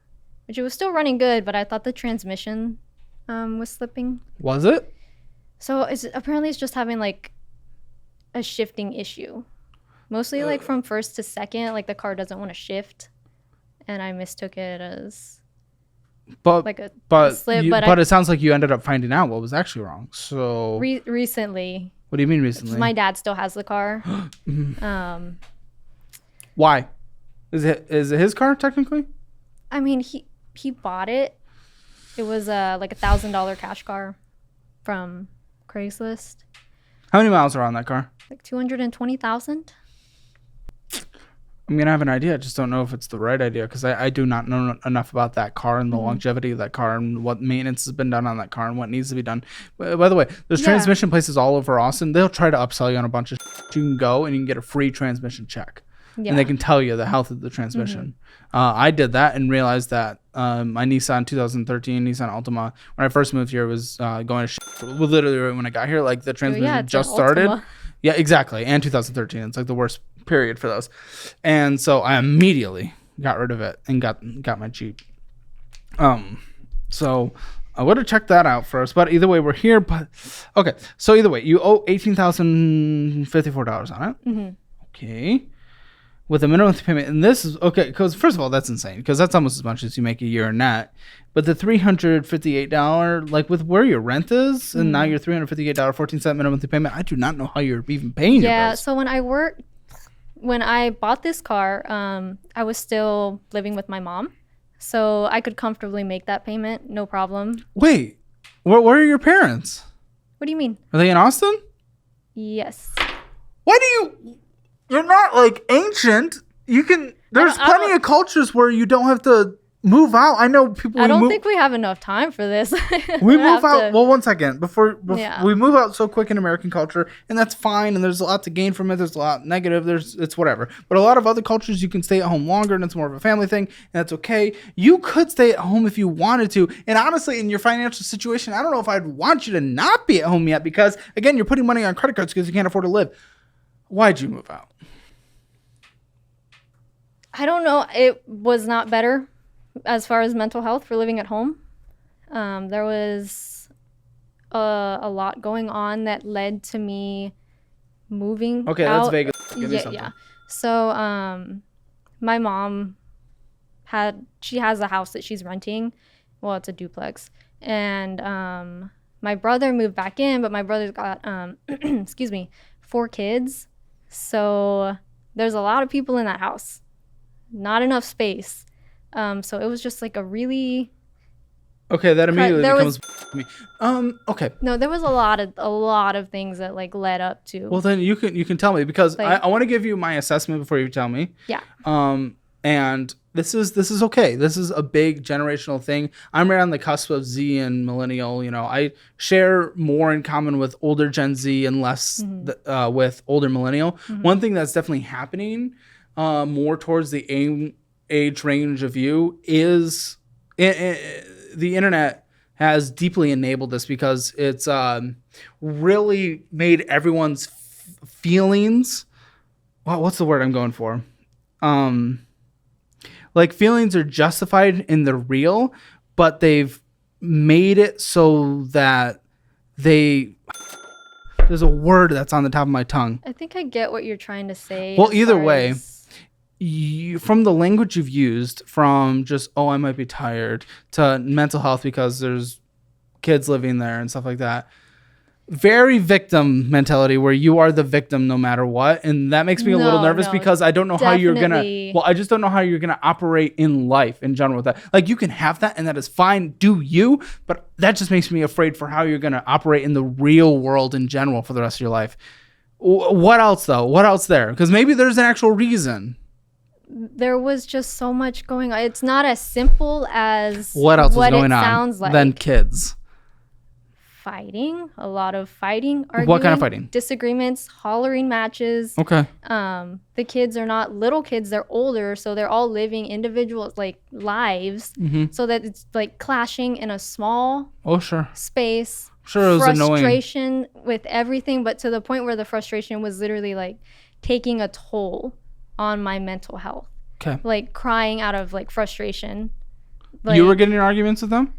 which it was still running good, but I thought the transmission was slipping. Was it? So apparently it's just having like a shifting issue. Mostly like from first to second, like the car doesn't want to shift. And I mistook it as like a slip. But it sounds like you ended up finding out what was actually wrong. So recently. What do you mean recently? My dad still has the car. Why? Is it his car technically? I mean, he bought it. It was like $1,000 cash car from Craigslist. How many miles are on that car? Like 220,000. I'm gonna have an idea. I just don't know if it's the right idea because I do not know enough about that car and the longevity of that car and what maintenance has been done on that car and what needs to be done. By the way, there's transmission places all over Austin. They'll try to upsell you on a bunch of shit. You can go and you can get a free transmission check. Yeah. And they can tell you the health of the transmission. I did that and realized that my Nissan 2013 Nissan Altima, when I first moved here, was going to shit. Literally when I got here, like the transmission just started. Altima. Yeah, exactly. And 2013. It's like the worst period for those. And so I immediately got rid of it and got my Jeep. So I would have checked that out first. But either way, we're here. But okay. So either way, you owe $18,054 on it. Okay. With a minimum payment, and this is okay because first of all, that's insane because that's almost as much as you make a year net. But the $358, like with where your rent is, and now your $358.14 minimum payment, I do not know how you're even paying your bills. Yeah, so when I bought this car, I was still living with my mom, so I could comfortably make that payment, no problem. Wait, where are your parents? What do you mean? Are they in Austin? Yes. Why do you? You're not like ancient. You can. There's plenty of cultures where you don't have to move out. I know people. I don't think we have enough time for this. We move out. Well, one second before we move out so quick in American culture, and that's fine. And there's a lot to gain from it. There's a lot negative. It's whatever. But a lot of other cultures, you can stay at home longer, and it's more of a family thing, and that's okay. You could stay at home if you wanted to. And honestly, in your financial situation, I don't know if I'd want you to not be at home yet because again, you're putting money on credit cards because you can't afford to live. Why'd you move out? I don't know. It was not better as far as mental health for living at home. There was a lot going on that led to me moving Okay, out. that's Vegas. Give me something. Yeah. So my mom she has a house that she's renting. Well, it's a duplex. And my brother moved back in, but my brother's got, 4 kids. So there's a lot of people in that house. Not enough space. So it was just like a really Okay, that immediately becomes me. Okay. No, there was a lot of things that like led up to. Well, then you can tell me, because like, I want to give you my assessment before you tell me. Yeah. And this is okay. This is a big generational thing. I'm right on the cusp of Z and millennial. You know, I share more in common with older Gen Z and less with older millennial. One thing that's definitely happening more towards the age range of you is the internet has deeply enabled this, because it's really made everyone's feelings. Well, what's the word I'm going for? Like feelings are justified in the real, but they've made it so that there's a word that's on the top of my tongue. I think I get what you're trying to say. Well, either way, from the language you've used, from just, oh, I might be tired, to mental health because there's kids living there and stuff like that. Very victim mentality, where you are the victim no matter what. And that makes me a little nervous, because I don't know how you're going to, I just don't know how you're going to operate in life in general with that. Like, you can have that and that is fine, do you, but that just makes me afraid for how you're going to operate in the real world in general for the rest of your life. What else though? What else there? Because maybe there's an actual reason. There was just so much going on. It's not as simple as what else was going on than kids. Fighting, a lot of fighting, arguing. What kind of fighting? Disagreements, hollering matches. Okay. The kids are not little kids, they're older, so they're all living individual like lives, so that it's like clashing in a small space. Sure, it was frustration annoying with everything, but to the point where the frustration was literally like taking a toll on my mental health. Okay. Like crying out of like frustration. Like, you were getting in arguments with them?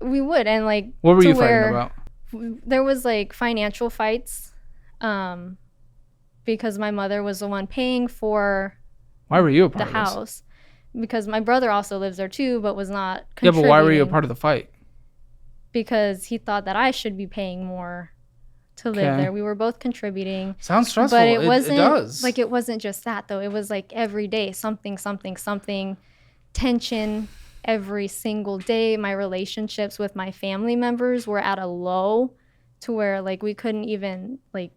We would, and like, what were you fighting about? There was like financial fights, because my mother was the one paying for. Why were you a part of the house? Because my brother also lives there too, but was not contributing. Yeah, but why were you a part of the fight? Because he thought that I should be paying more to live there. We were both contributing. Sounds stressful. But it wasn't. It does. Like, it wasn't just that though. It was like every day, something, tension. Every single day, my relationships with my family members were at a low, to where like we couldn't even like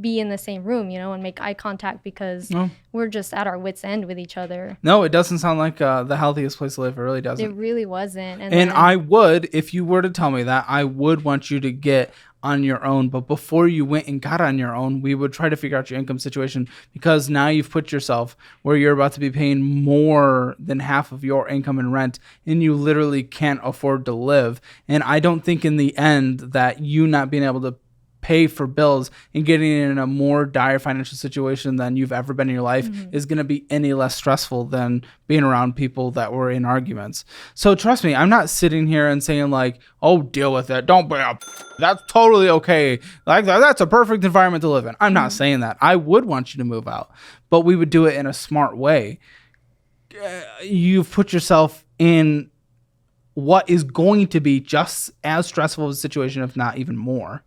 be in the same room, you know, and make eye contact, because we're just at our wits' end with each other. No, it doesn't sound like the healthiest place to live. It really doesn't. It really wasn't. And I would, if you were to tell me that, I would want you to get on your own. But before you went and got on your own, we would try to figure out your income situation, because now you've put yourself where you're about to be paying more than half of your income in rent, and you literally can't afford to live. And I don't think in the end that you not being able to pay for bills and getting in a more dire financial situation than you've ever been in your life is going to be any less stressful than being around people that were in arguments. So trust me, I'm not sitting here and saying like, oh, deal with it. Don't be that's totally okay. Like that's a perfect environment to live in. I'm not saying that. I would want you to move out, but we would do it in a smart way. You've put yourself in what is going to be just as stressful of a situation, if not even more.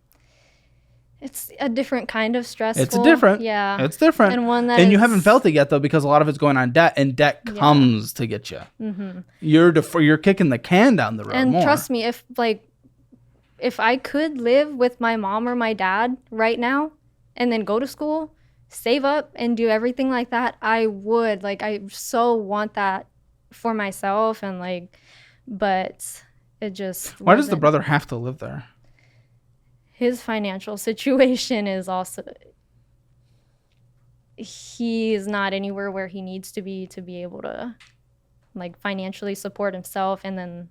It's a different kind of stressful. It's different. Yeah. It's different. And one that you haven't felt it yet, though, because a lot of it's going on debt, and debt comes to get you. You're kicking the can down the road. And trust me, if I could live with my mom or my dad right now and then go to school, save up and do everything like that, I would. Like, I so want that for myself, and like, but it just Why does the brother have to live there? His financial situation is also, he's not anywhere where he needs to be able to like financially support himself and then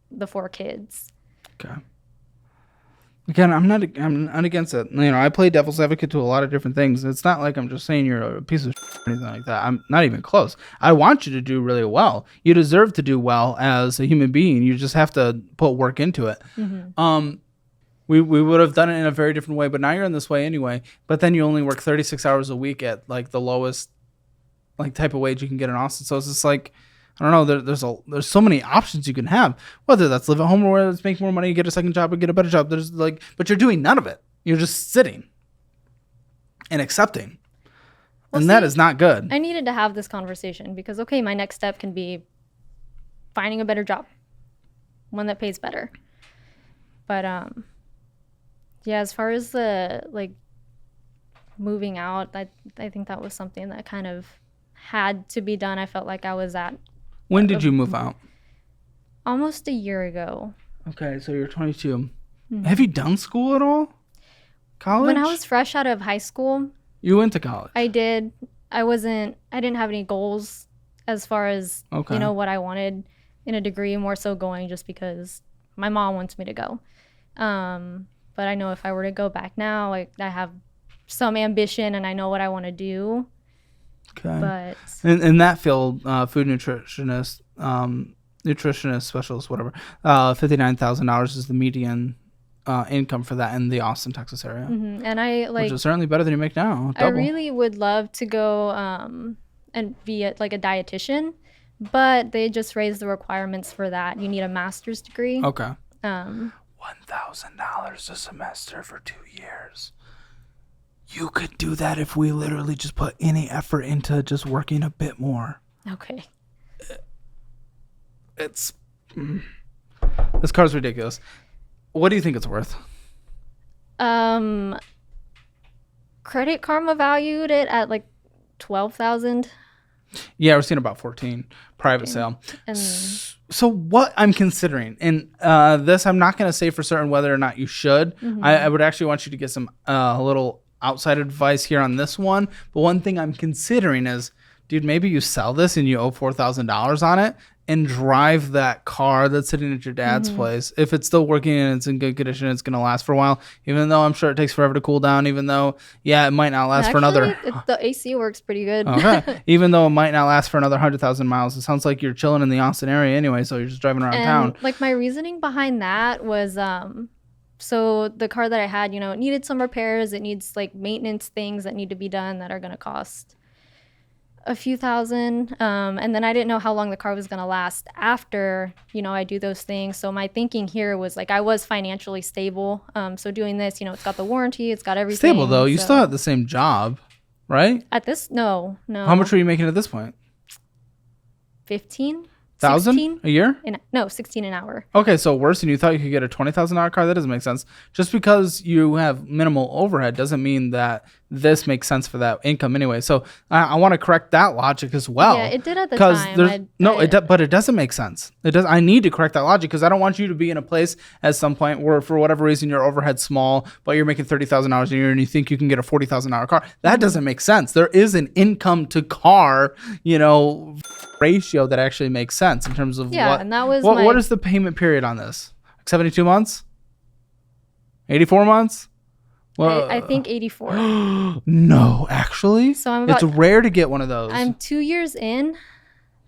the 4 kids. Okay. Again, I'm not against it. You know, I play devil's advocate to a lot of different things. It's not like I'm just saying you're a piece of shit or anything like that. I'm not even close. I want you to do really well. You deserve to do well as a human being. You just have to put work into it. We would have done it in a very different way, but now you're in this way anyway. But then you only work 36 hours a week at like the lowest like type of wage you can get in Austin. So it's just like, I don't know, there's so many options you can have, whether that's live at home or whether it's make more money, get a second job or get a better job. There's like, but you're doing none of it. You're just sitting and accepting. Well, and that is not good. I needed to have this conversation because, okay, my next step can be finding a better job. one that pays better. But yeah, as far as the like moving out, I think that was something that kind of had to be done. I felt like I was at. When did you move out? Almost a year ago. Okay, so you're 22. Mm-hmm. Have you done school at all? College? When I was fresh out of high school. You went to college? I did. I didn't have any goals as far as, you know, what I wanted in a degree, more so going just because my mom wants me to go. But I know if I were to go back now, like I have some ambition and I know what I want to do. Okay. But in that field, food nutritionist, specialist, whatever, $59,000 is the median income for that in the Austin, Texas area. Mm-hmm. And I like, which is certainly better than you make now. Double. I really would love to go and be a dietitian, but they just raised the requirements for that. You need a master's degree. Okay. $1,000 a semester for 2 years. You could do that if we literally just put any effort into just working a bit more. Okay. This car's ridiculous. What do you think it's worth? Credit Karma valued it at like 12,000. Yeah, we're seeing about 14 private sale. So what I'm considering, and this I'm not going to say for certain whether or not you should. Mm-hmm. I would actually want you to get some a little outside advice here on this one. But one thing I'm considering is, dude, maybe you sell this and you owe $4,000 on it and drive that car that's sitting at your dad's place. If it's still working and it's in good condition, it's going to last for a while, even though I'm sure it takes forever to cool down, even though, it might not last for another. The AC works pretty good. Okay. Even though it might not last for another 100,000 miles. It sounds like you're chilling in the Austin area anyway, so you're just driving around town. Like my reasoning behind that was, so the car that I had, you know, it needed some repairs. It needs like maintenance things that need to be done that are going to cost a few thousand. And then I didn't know how long the car was going to last after, you know, I do those things. So my thinking here was like, I was financially stable. So doing this, you know, it's got the warranty, it's got everything. Stable though. You still have the same job, right? At this? No. How much were you making at this point? 15. 1,000 a year? 16 an hour. Okay, so worse than you thought you could get a $20,000 car? That doesn't make sense. Just because you have minimal overhead doesn't mean that this makes sense for that income anyway. So I want to correct that logic as well. Yeah, it did at the time. But it doesn't make sense. It does. I need to correct that logic because I don't want you to be in a place at some point where for whatever reason your overhead's small, but you're making $30,000 a year and you think you can get a $40,000 car. That doesn't make sense. There is an income to car, you know, ratio that actually makes sense in terms of and that was what is the payment period on this? 72 months? 84 months? Well, I think 84. No, actually? So it's rare to get one of those. I'm 2 years in.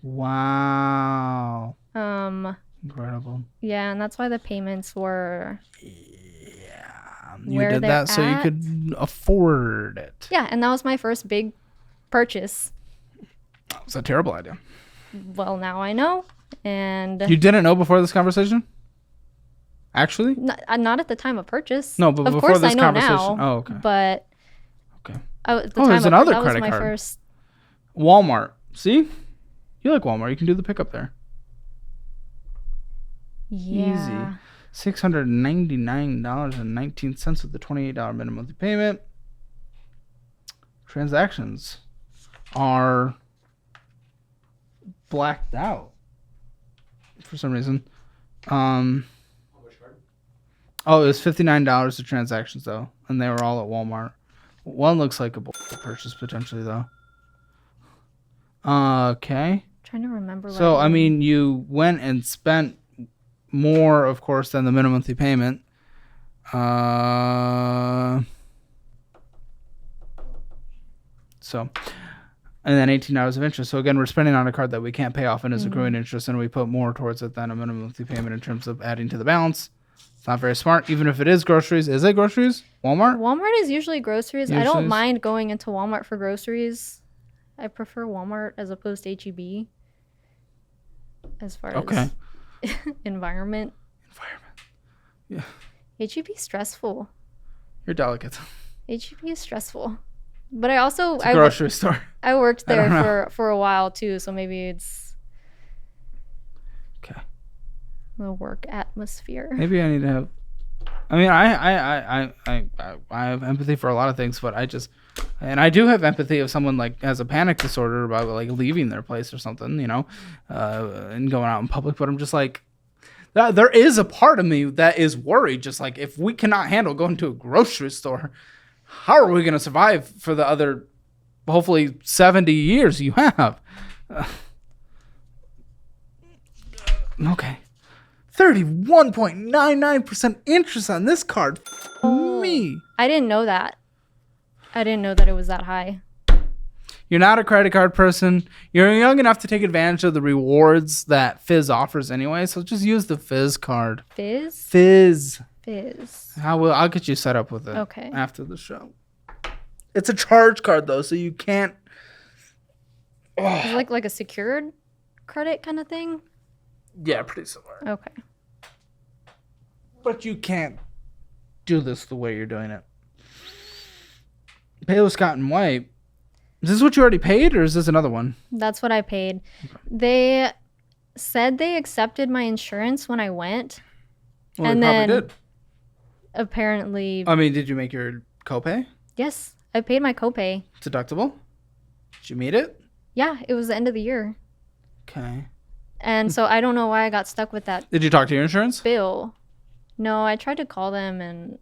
Wow. Incredible. Yeah, and that's why the payments were. Yeah. You did that so you could afford it. Yeah, and that was my first big purchase. That was a terrible idea. Well, now I know. And you didn't know before this conversation? Actually? Not at the time of purchase. No, but before this conversation. Now, oh, okay. But okay. There's another credit card. First. Walmart. See? You like Walmart. You can do the pickup there. Yeah. Easy. $699.19 with the $28 minimum monthly payment. Transactions are blacked out for some reason. Oh, it was $59 to transactions though, and they were all at Walmart. One looks like a purchase potentially though. Okay. Trying to remember. So I mean, you went and spent more, of course, than the minimum monthly payment. So, and then $18 of interest. So again, we're spending on a card that we can't pay off and is accruing interest, and we put more towards it than a minimum monthly payment in terms of adding to the balance. It's not very smart, even if it is groceries. Is it groceries? Walmart? Walmart is usually groceries. I don't mind going into Walmart for groceries. I prefer Walmart as opposed to H-E-B as far as environment. Yeah. H-E-B is stressful. You're delicate. H-E-B is stressful. But I also... It's a grocery store. I worked there for a while too, so maybe it's... Okay. the work atmosphere. Maybe I need to have. I mean, I have empathy for a lot of things, but I do have empathy if someone like has a panic disorder about like leaving their place or something, and going out in public. But I'm just like, there is a part of me that is worried. Just like, if we cannot handle going to a grocery store, how are we going to survive for the other, hopefully 70 years you have? Okay. 31.99% interest on this card. Me. I didn't know that. I didn't know that it was that high. You're not a credit card person. You're young enough to take advantage of the rewards that Fizz offers anyway, so just use the Fizz card. Fizz? Fizz. Fizz. I'll get you set up with it after the show. It's a charge card, though, so you can't... Is it like a secured credit kind of thing? Yeah, pretty similar. Okay. But you can't do this the way you're doing it. Baylor Scott and White. Is this what you already paid, or is this another one? That's what I paid. Okay. They said they accepted my insurance when I went. Well, and they probably did. Apparently... I mean, did you make your copay? Yes, I paid my copay. Deductible? Did you meet it? Yeah, it was the end of the year. Okay. And so I don't know why I got stuck with that. Did you talk to your insurance? Bill. No, I tried to call them, and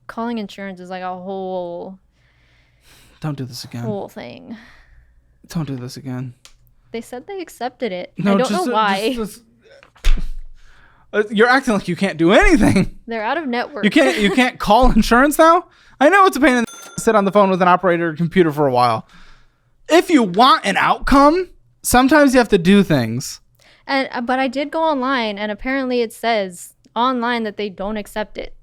calling insurance is like a whole... Don't do this again. Whole thing. Don't do this again. They said they accepted it. No, I don't know why. You're acting like you can't do anything. They're out of network. You can't call insurance now? I know it's a pain in the to sit on the phone with an operator computer for a while. If you want an outcome, sometimes you have to do things. But I did go online, and apparently it says online that they don't accept it.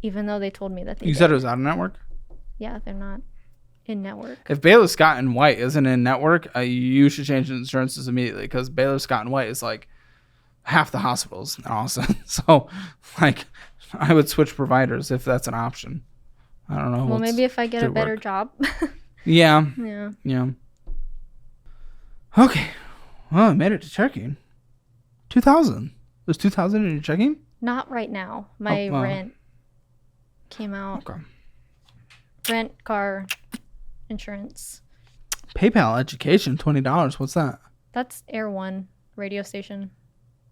Even though they told me that they did. You said it was out of network? Yeah, they're not in network. If Baylor Scott and White isn't in network, you should change the insurances immediately, because Baylor Scott and White is like half the hospitals in Austin. So, like, I would switch providers if that's an option. I don't know. Well, maybe if I get a better job. Yeah. Yeah. Okay. Well, I made it to checking. 2,000. There's 2,000 in your checking? Not right now. My rent came out. Okay. Rent, car, insurance. PayPal education, $20. What's that? That's Air One radio station.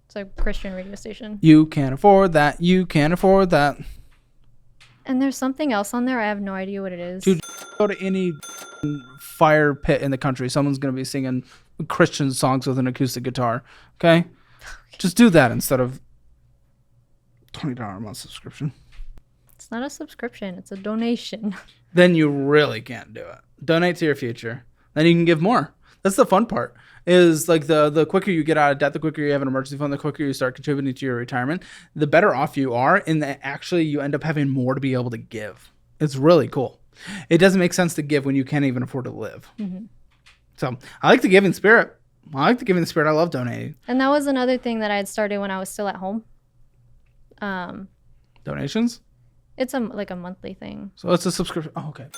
It's a Christian radio station. You can't afford that. You can't afford that. And there's something else on there. I have no idea what it is. Dude, go to any fire pit in the country. Someone's going to be singing Christian songs with an acoustic guitar. Okay? Just do that instead of $20 a month subscription. It's not a subscription. It's a donation. Then you really can't do it. Donate to your future. Then you can give more. That's the fun part. Is like the quicker you get out of debt, the quicker you have an emergency fund, the quicker you start contributing to your retirement, the better off you are, and that actually you end up having more to be able to give. It's really cool. It doesn't make sense to give when you can't even afford to live. Mm-hmm. So I like the giving spirit. I love donating. And that was another thing that I had started when I was still at home. Donations? It's like a monthly thing. So it's a subscription. Oh, okay.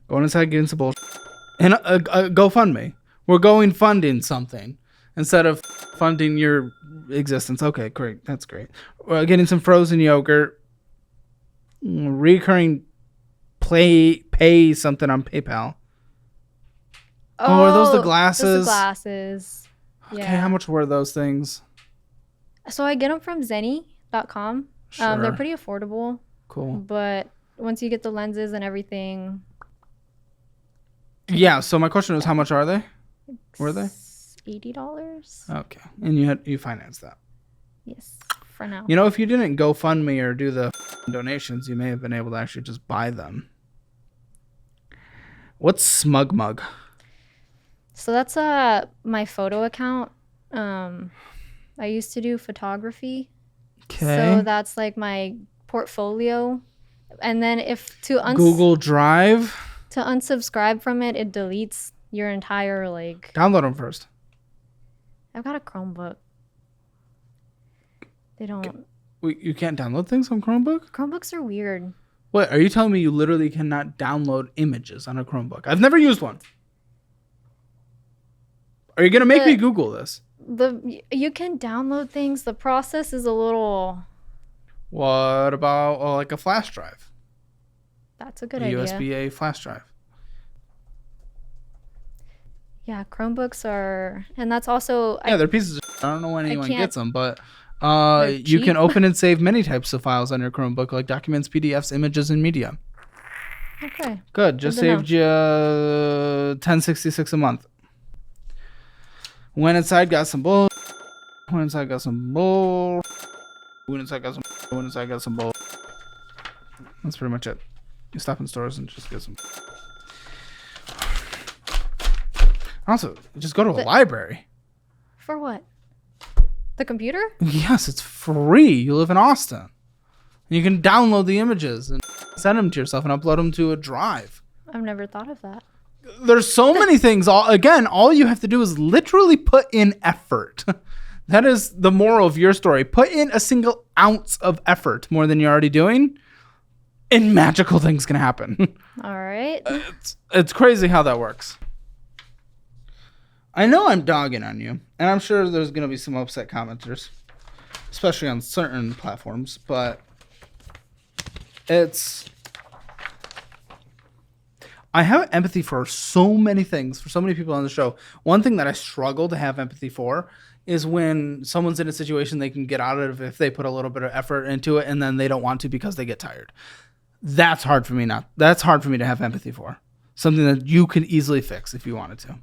Going inside, getting some bullshit. And GoFundMe. We're funding something instead of funding your existence. Okay, great. That's great. Getting some frozen yogurt. Recurring pay something on PayPal. Oh, are those the glasses? Those the glasses. Okay, yeah. How much were those things? So I get them from Zenny.com. Sure. They're pretty affordable. Cool. But once you get the lenses and everything. Yeah, so my question is, how much are they? Were they? $80. Okay. And you financed that? Yes, for now. You know, if you didn't GoFundMe or do the donations, you may have been able to actually just buy them. What's Smug Mug? So that's my photo account. I used to do photography. Okay. So that's like my portfolio. And then if Google Drive? To unsubscribe from it, it deletes your entire like... Download them first. I've got a Chromebook. They don't... You can't download things on Chromebook? Chromebooks are weird. Wait, are you telling me you literally cannot download images on a Chromebook? I've never used one. Are you going to make me Google this? You can download things. The process is a little... What about like a flash drive? That's a good idea. USB-A flash drive. Yeah, Chromebooks are... And that's also... Yeah, they're pieces of... I don't know when anyone gets them, but you can open and save many types of files on your Chromebook, like documents, PDFs, images, and media. Okay. Good. Just saved you $10.66 a month. Went inside, got some bull. Went inside, got some bull. Went inside, got some. Went inside, got some bull. That's pretty much it. You stop in stores and just get some. Also, just go to a library. For what? The computer? Yes, it's free. You live in Austin. You can download the images and send them to yourself and upload them to a drive. I've never thought of that. There's so many things. All you have to do is literally put in effort. That is the moral of your story. Put in a single ounce of effort more than you're already doing, and magical things can happen. All right. It's crazy how that works. I know I'm dogging on you, and I'm sure there's going to be some upset commenters, especially on certain platforms, but I have empathy for so many things, for so many people on the show. One thing that I struggle to have empathy for is when someone's in a situation they can get out of if they put a little bit of effort into it and then they don't want to because they get tired. That's hard for me to have empathy for. Something that you can easily fix if you wanted to.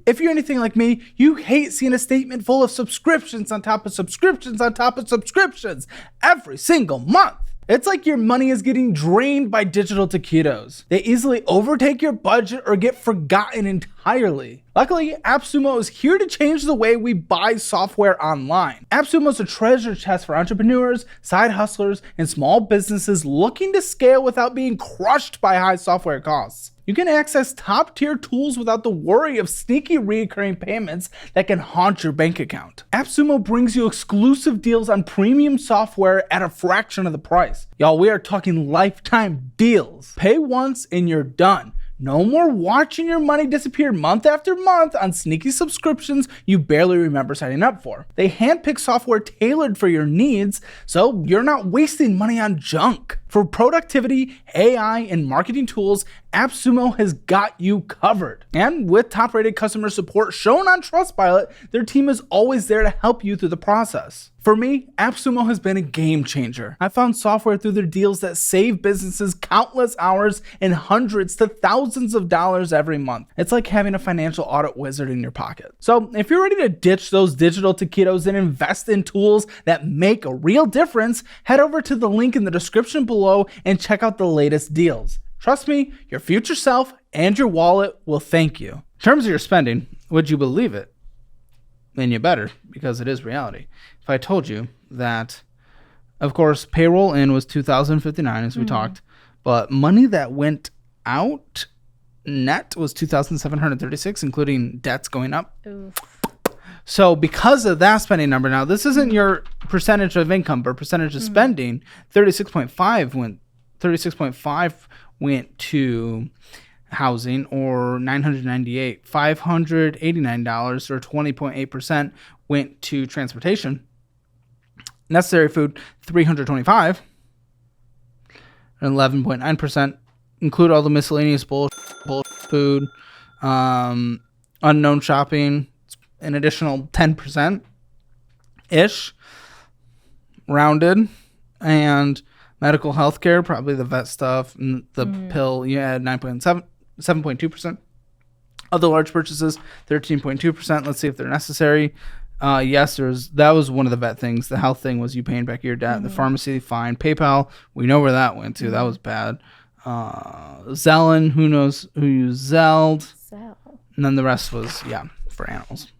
If you're anything like me, you hate seeing a statement full of subscriptions on top of subscriptions on top of subscriptions every single month. It's like your money is getting drained by digital taquitos. They easily overtake your budget or get forgotten entirely. Luckily, AppSumo is here to change the way we buy software online. AppSumo is a treasure chest for entrepreneurs, side hustlers, and small businesses looking to scale without being crushed by high software costs. You can access top-tier tools without the worry of sneaky recurring payments that can haunt your bank account. AppSumo brings you exclusive deals on premium software at a fraction of the price. Y'all, we are talking lifetime deals. Pay once and you're done. No more watching your money disappear month after month on sneaky subscriptions you barely remember signing up for. They handpick software tailored for your needs, so you're not wasting money on junk. For productivity, AI, and marketing tools, AppSumo has got you covered. And with top-rated customer support shown on Trustpilot, their team is always there to help you through the process. For me, AppSumo has been a game changer. I found software through their deals that save businesses countless hours and hundreds to thousands of dollars every month. It's like having a financial audit wizard in your pocket. So if you're ready to ditch those digital taquitos and invest in tools that make a real difference, head over to the link in the description below and check out the latest deals. Trust me, your future self and your wallet will thank you. In terms of your spending, would you believe it? Then you better, because it is reality. If I told you that, of course, payroll in was $2,059 as we talked, but money that went out net was $2,736, including debts going up. Ooh. So because of that spending number, now this isn't your percentage of income, but percentage of spending. 36.5 went to housing, or $998. $589 or 20.8% went to transportation. Necessary food, $325, and 11.9%. Include all the miscellaneous bullshit food, unknown shopping, an additional 10% ish, rounded, and medical health care, probably the vet stuff, and the pill, you had 7.2%. Other large purchases, 13.2%. Let's see if they're necessary. Yes, that was one of the vet things. The health thing was you paying back your debt. The pharmacy, fine. PayPal, we know where that went to. That was bad. Zellen, who knows who used Zelled. And then the rest was, for animals.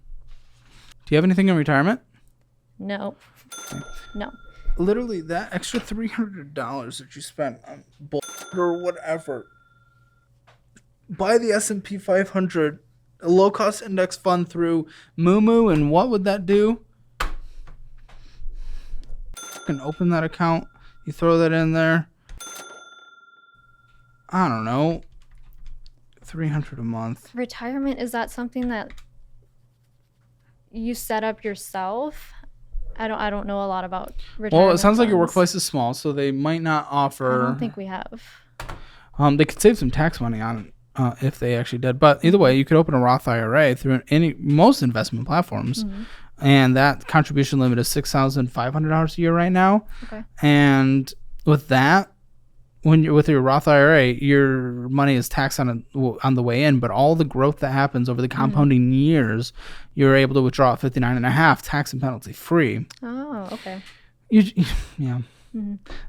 Do you have anything in retirement? No. Okay. No. Literally, that extra $300 that you spent on or whatever, buy the S&P 500, a low-cost index fund through BOOHOO, and what would that do? You can open that account, you throw that in there. I don't know. $300 a month. Retirement, is that something that you set up yourself? I don't know a lot about retirement. Well, it sounds funds. like your workplace is small, so they might not offer. I don't think we have. They could save some tax money on it if they actually did. But either way, you could open a Roth IRA through most investment platforms, and that contribution limit is $6,500 a year right now. Okay. And with that, when you're with your Roth IRA, your money is taxed on the way in, but all the growth that happens over the compounding years, you're able to withdraw at 59.5 tax and penalty free. Oh, okay. Yeah.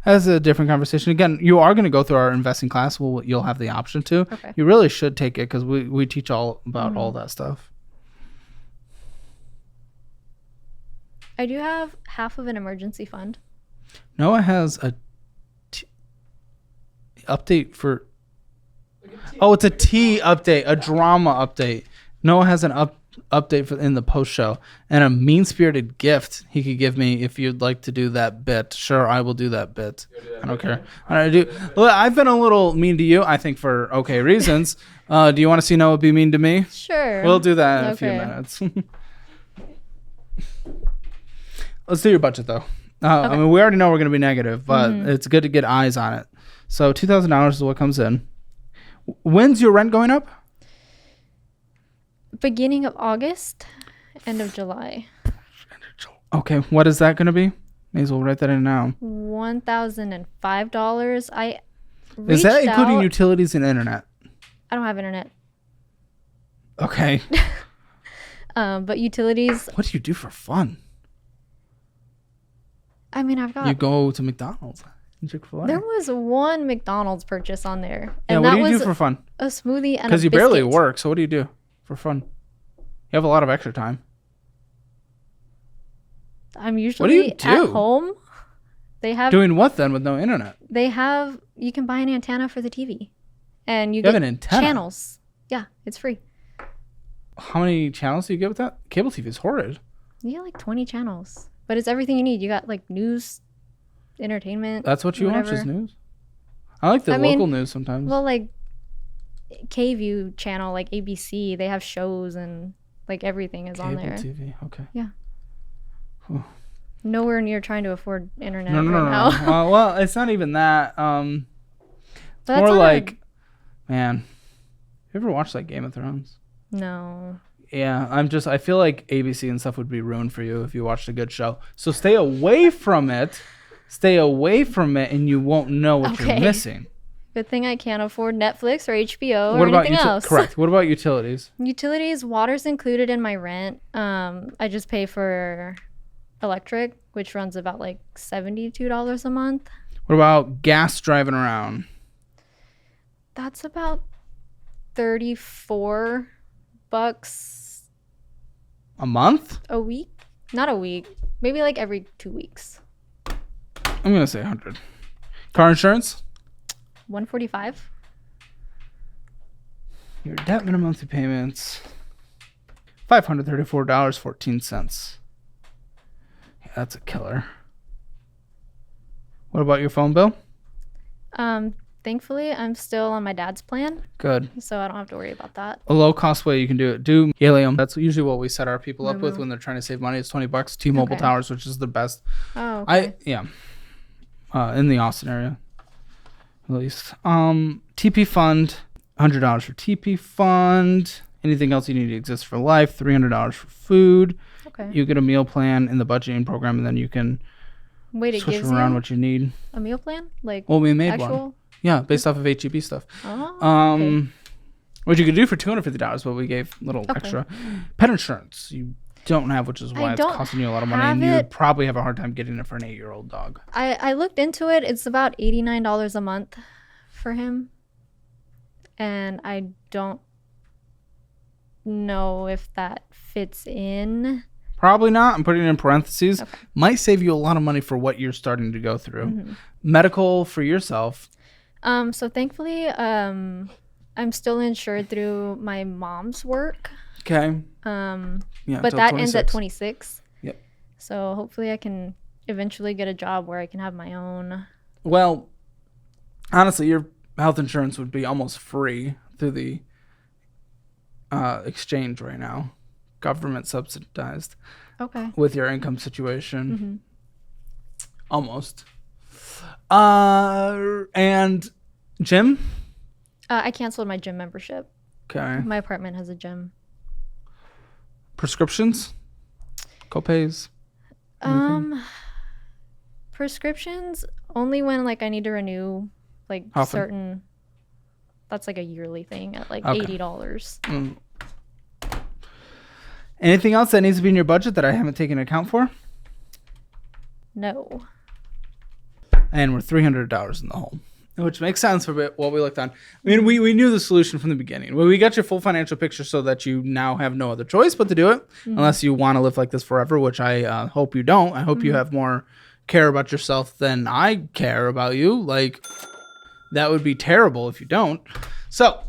That's a different conversation. Again, you are going to go through our investing class. You'll have the option to. Okay. You really should take it because we teach all about all that stuff. I do have half of an emergency fund. Noah has a update for. Oh, it's a tea update, a drama update. Noah has an update in the post show and a mean-spirited gift he could give me if you'd like to do that bit. Sure, I will do that bit. I don't care. I've been a little mean to you, I think, for okay reasons. Do you want to see Noah be mean to me? Sure. We'll do that in a few minutes. Let's do your budget, though. Okay. I mean, we already know we're going to be negative, but it's good to get eyes on it. So $2,000 is what comes in. When's your rent going up? Beginning of August, end of July. Okay, what is that going to be? May as well write that in now. $1,005. Is that including utilities and internet? I don't have internet. Okay. But utilities. What do you do for fun? I mean, I've got. You go to McDonald's. Chick-fil-A. There was one McDonald's purchase on there. And what do you do for fun? A smoothie and a biscuit. Because you barely work, so what do you do for fun? You have a lot of extra time. I'm usually at home. They have doing what then with no internet? You can buy an antenna for the TV. And you have get an antenna? Channels. Yeah, it's free. How many channels do you get with that? Cable TV is horrid. You get like 20 channels. But it's everything you need. You got like news, entertainment. That's what you watch is news? I like the local news sometimes. Well, like K-View channel, like ABC, they have shows and like everything is on there. Cable TV, okay. Yeah. Whew. Nowhere near trying to afford internet right now. Well, it's not even that. It's more like, man, you ever watched like Game of Thrones? No. Yeah, I feel like ABC and stuff would be ruined for you if you watched a good show. So stay away from it. And you won't know what you're missing. Good thing I can't afford Netflix or HBO or anything else. Correct. What about utilities? Utilities, water's included in my rent. I just pay for electric, which runs about like $72 a month. What about gas driving around? That's about $34 a month? A week? Not a week. Maybe like every 2 weeks. I'm going to say 100. Car insurance? $145. Your debt minimum monthly payments $534.14. Yeah, that's a killer. What about your phone bill? Thankfully, I'm still on my dad's plan. Good. So I don't have to worry about that. A low-cost way you can do it. Do Helium. That's usually what we set our people up with when they're trying to save money. It's $20. T-Mobile Towers, which is the best. Oh, okay. In the Austin area, at least. TP Fund, $100 for TP Fund. Anything else you need to exist for life, $300 for food. Okay. You get a meal plan in the budgeting program, and then you can switch around what you need. A meal plan? We made one. Yeah, based off of HEB stuff. Oh, Which you could do for $250, but we gave a little extra. Pet insurance, you don't have, which is why it's costing you a lot of money, and you would probably have a hard time getting it for an 8-year-old dog. I looked into it. It's about $89 a month for him, and I don't know if that fits in. Probably not. I'm putting it in parentheses. Okay. Might save you a lot of money for what you're starting to go through. Mm-hmm. Medical for yourself. So thankfully, I'm still insured through my mom's work. Okay. But that 26. Ends at 26. Yep. So hopefully I can eventually get a job where I can have my own. Well, honestly, your health insurance would be almost free through the exchange right now, government subsidized. Okay. With your income situation. Almost. And gym? I canceled my gym membership. Okay. My apartment has a gym. Prescriptions? Copays? Prescriptions only when like I need to renew like Often. certain. That's like a yearly thing at like Okay. $80. Anything else that needs to be in your budget that I haven't taken account for? No. And we're $300 in the hole, which makes sense for what we looked on. I mean, we knew the solution from the beginning. We got your full financial picture so that you now have no other choice but to do it, unless you want to live like this forever, which I hope you don't. I hope you have more care about yourself than I care about you. Like, that would be terrible if you don't. So,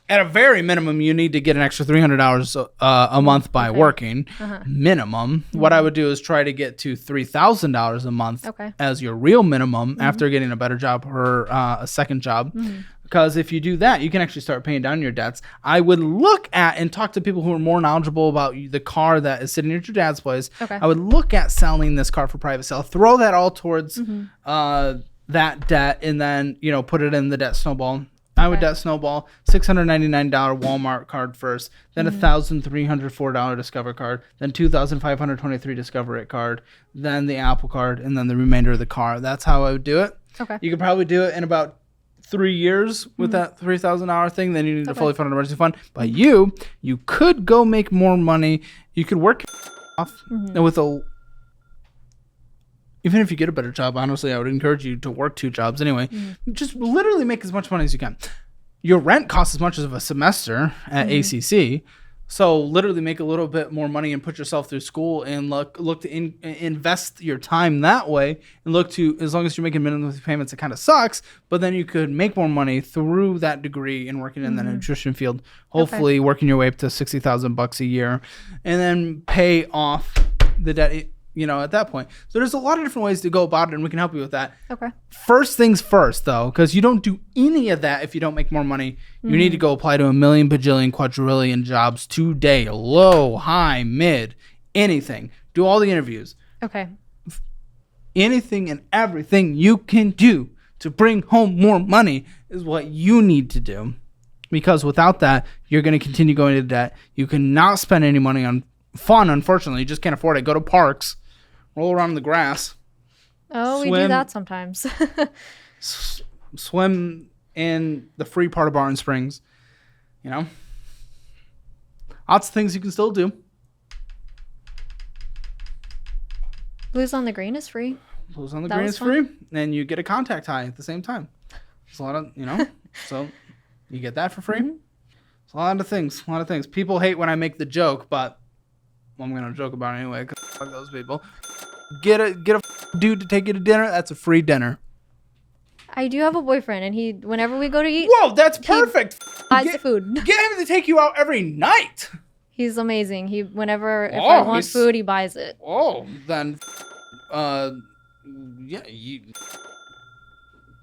at a very minimum, you need to get an extra $300 a month by working. Minimum. What I would do is try to get to $3,000 a month as your real minimum after getting a better job or a second job. Because if you do that, you can actually start paying down your debts. I would look at and talk to people who are more knowledgeable about the car that is sitting at your dad's place. I would look at selling this car for private sale. Throw that all towards that debt and then, put it in the debt snowball. I would debt snowball $699 Walmart card first, then $1,304 Discover card, then $2,523 Discover It card, then the Apple card, and then the remainder of the car. That's how I would do it. Okay. You could probably do it in about 3 years with that $3,000 thing. Then you need a fully funded emergency fund. But you could go make more money. You could work off with even if you get a better job, honestly, I would encourage you to work 2 jobs anyway. Just literally make as much money as you can. Your rent costs as much as a semester at ACC. So literally make a little bit more money and put yourself through school and look to invest your time that way and look to, as long as you're making minimum payments, it kind of sucks, but then you could make more money through that degree and working in the nutrition field, hopefully working your way up to $60,000 a year and then pay off the debt at that point. So there's a lot of different ways to go about it, and we can help you with that. Okay. First things first, though, because you don't do any of that if you don't make more money. You need to go apply to a million, bajillion, quadrillion jobs today. Low, high, mid, anything. Do all the interviews. Okay. Anything and everything you can do to bring home more money is what you need to do. Because without that, you're going to continue going into debt. You cannot spend any money on fun, unfortunately. You just can't afford it. Go to parks. Roll around in the grass. Oh, swim, we do that sometimes. Swim in the free part of Barton Springs. Lots of things you can still do. Blues on the Green is free. Blues on the Green is free. And you get a contact high at the same time. There's a lot of, so you get that for free. It's a lot of things. People hate when I make the joke, but I'm going to joke about it anyway because fuck those people. Get a dude to take you to dinner. That's a free dinner. I do have a boyfriend, and whenever we go to eat, whoa, that's perfect. Buys the food. Get him to take you out every night. He's amazing. If I want food, he buys it. Oh, then,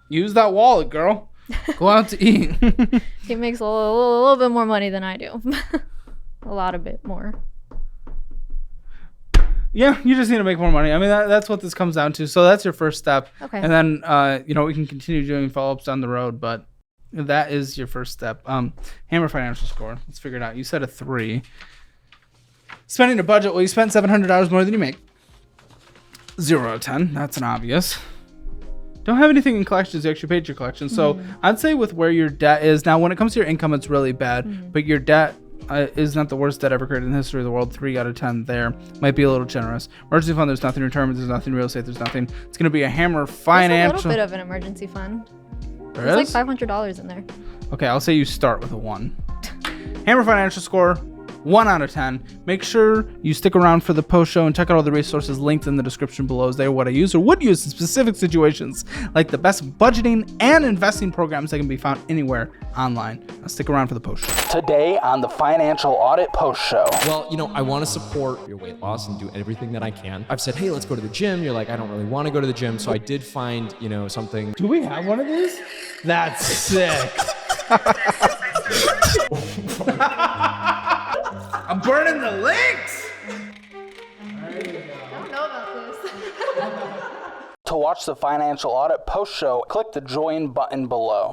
use that wallet, girl. Go out to eat. He makes a little bit more money than I do. A lot of bit more. Yeah, you just need to make more money. I mean, that's what this comes down to. So that's your first step. Okay. And then, we can continue doing follow-ups down the road, but that is your first step. Hammer financial score. Let's figure it out. You said a 3. Spending a budget. Well, you spent $700 more than you make. 0 out of 10. That's an obvious. Don't have anything in collections. You actually paid your collection. So I'd say with where your debt is now, when it comes to your income, it's really bad. But your debt is not the worst debt ever created in the history of the world. 3 out of 10 there. Might be a little generous. Emergency fund, there's nothing. Retirement, there's nothing. Real estate, there's nothing. It's going to be a Hammer financial. There's a little bit of an emergency fund. There's like $500 in there. Okay, I'll say you start with a 1. Hammer financial score, 1 out of 10. Make sure you stick around for the post show and check out all the resources linked in the description below. They are what I use or would use in specific situations, like the best budgeting and investing programs that can be found anywhere online. Now stick around for the post show. Today on the Financial Audit Post Show. Well, I want to support your weight loss and do everything that I can. I've said, hey, let's go to the gym. You're like, I don't really want to go to the gym. So I did find, something. Do we have one of these? That's sick. I'm burning the links! I don't know about this. To watch the financial audit post show, click the join button below.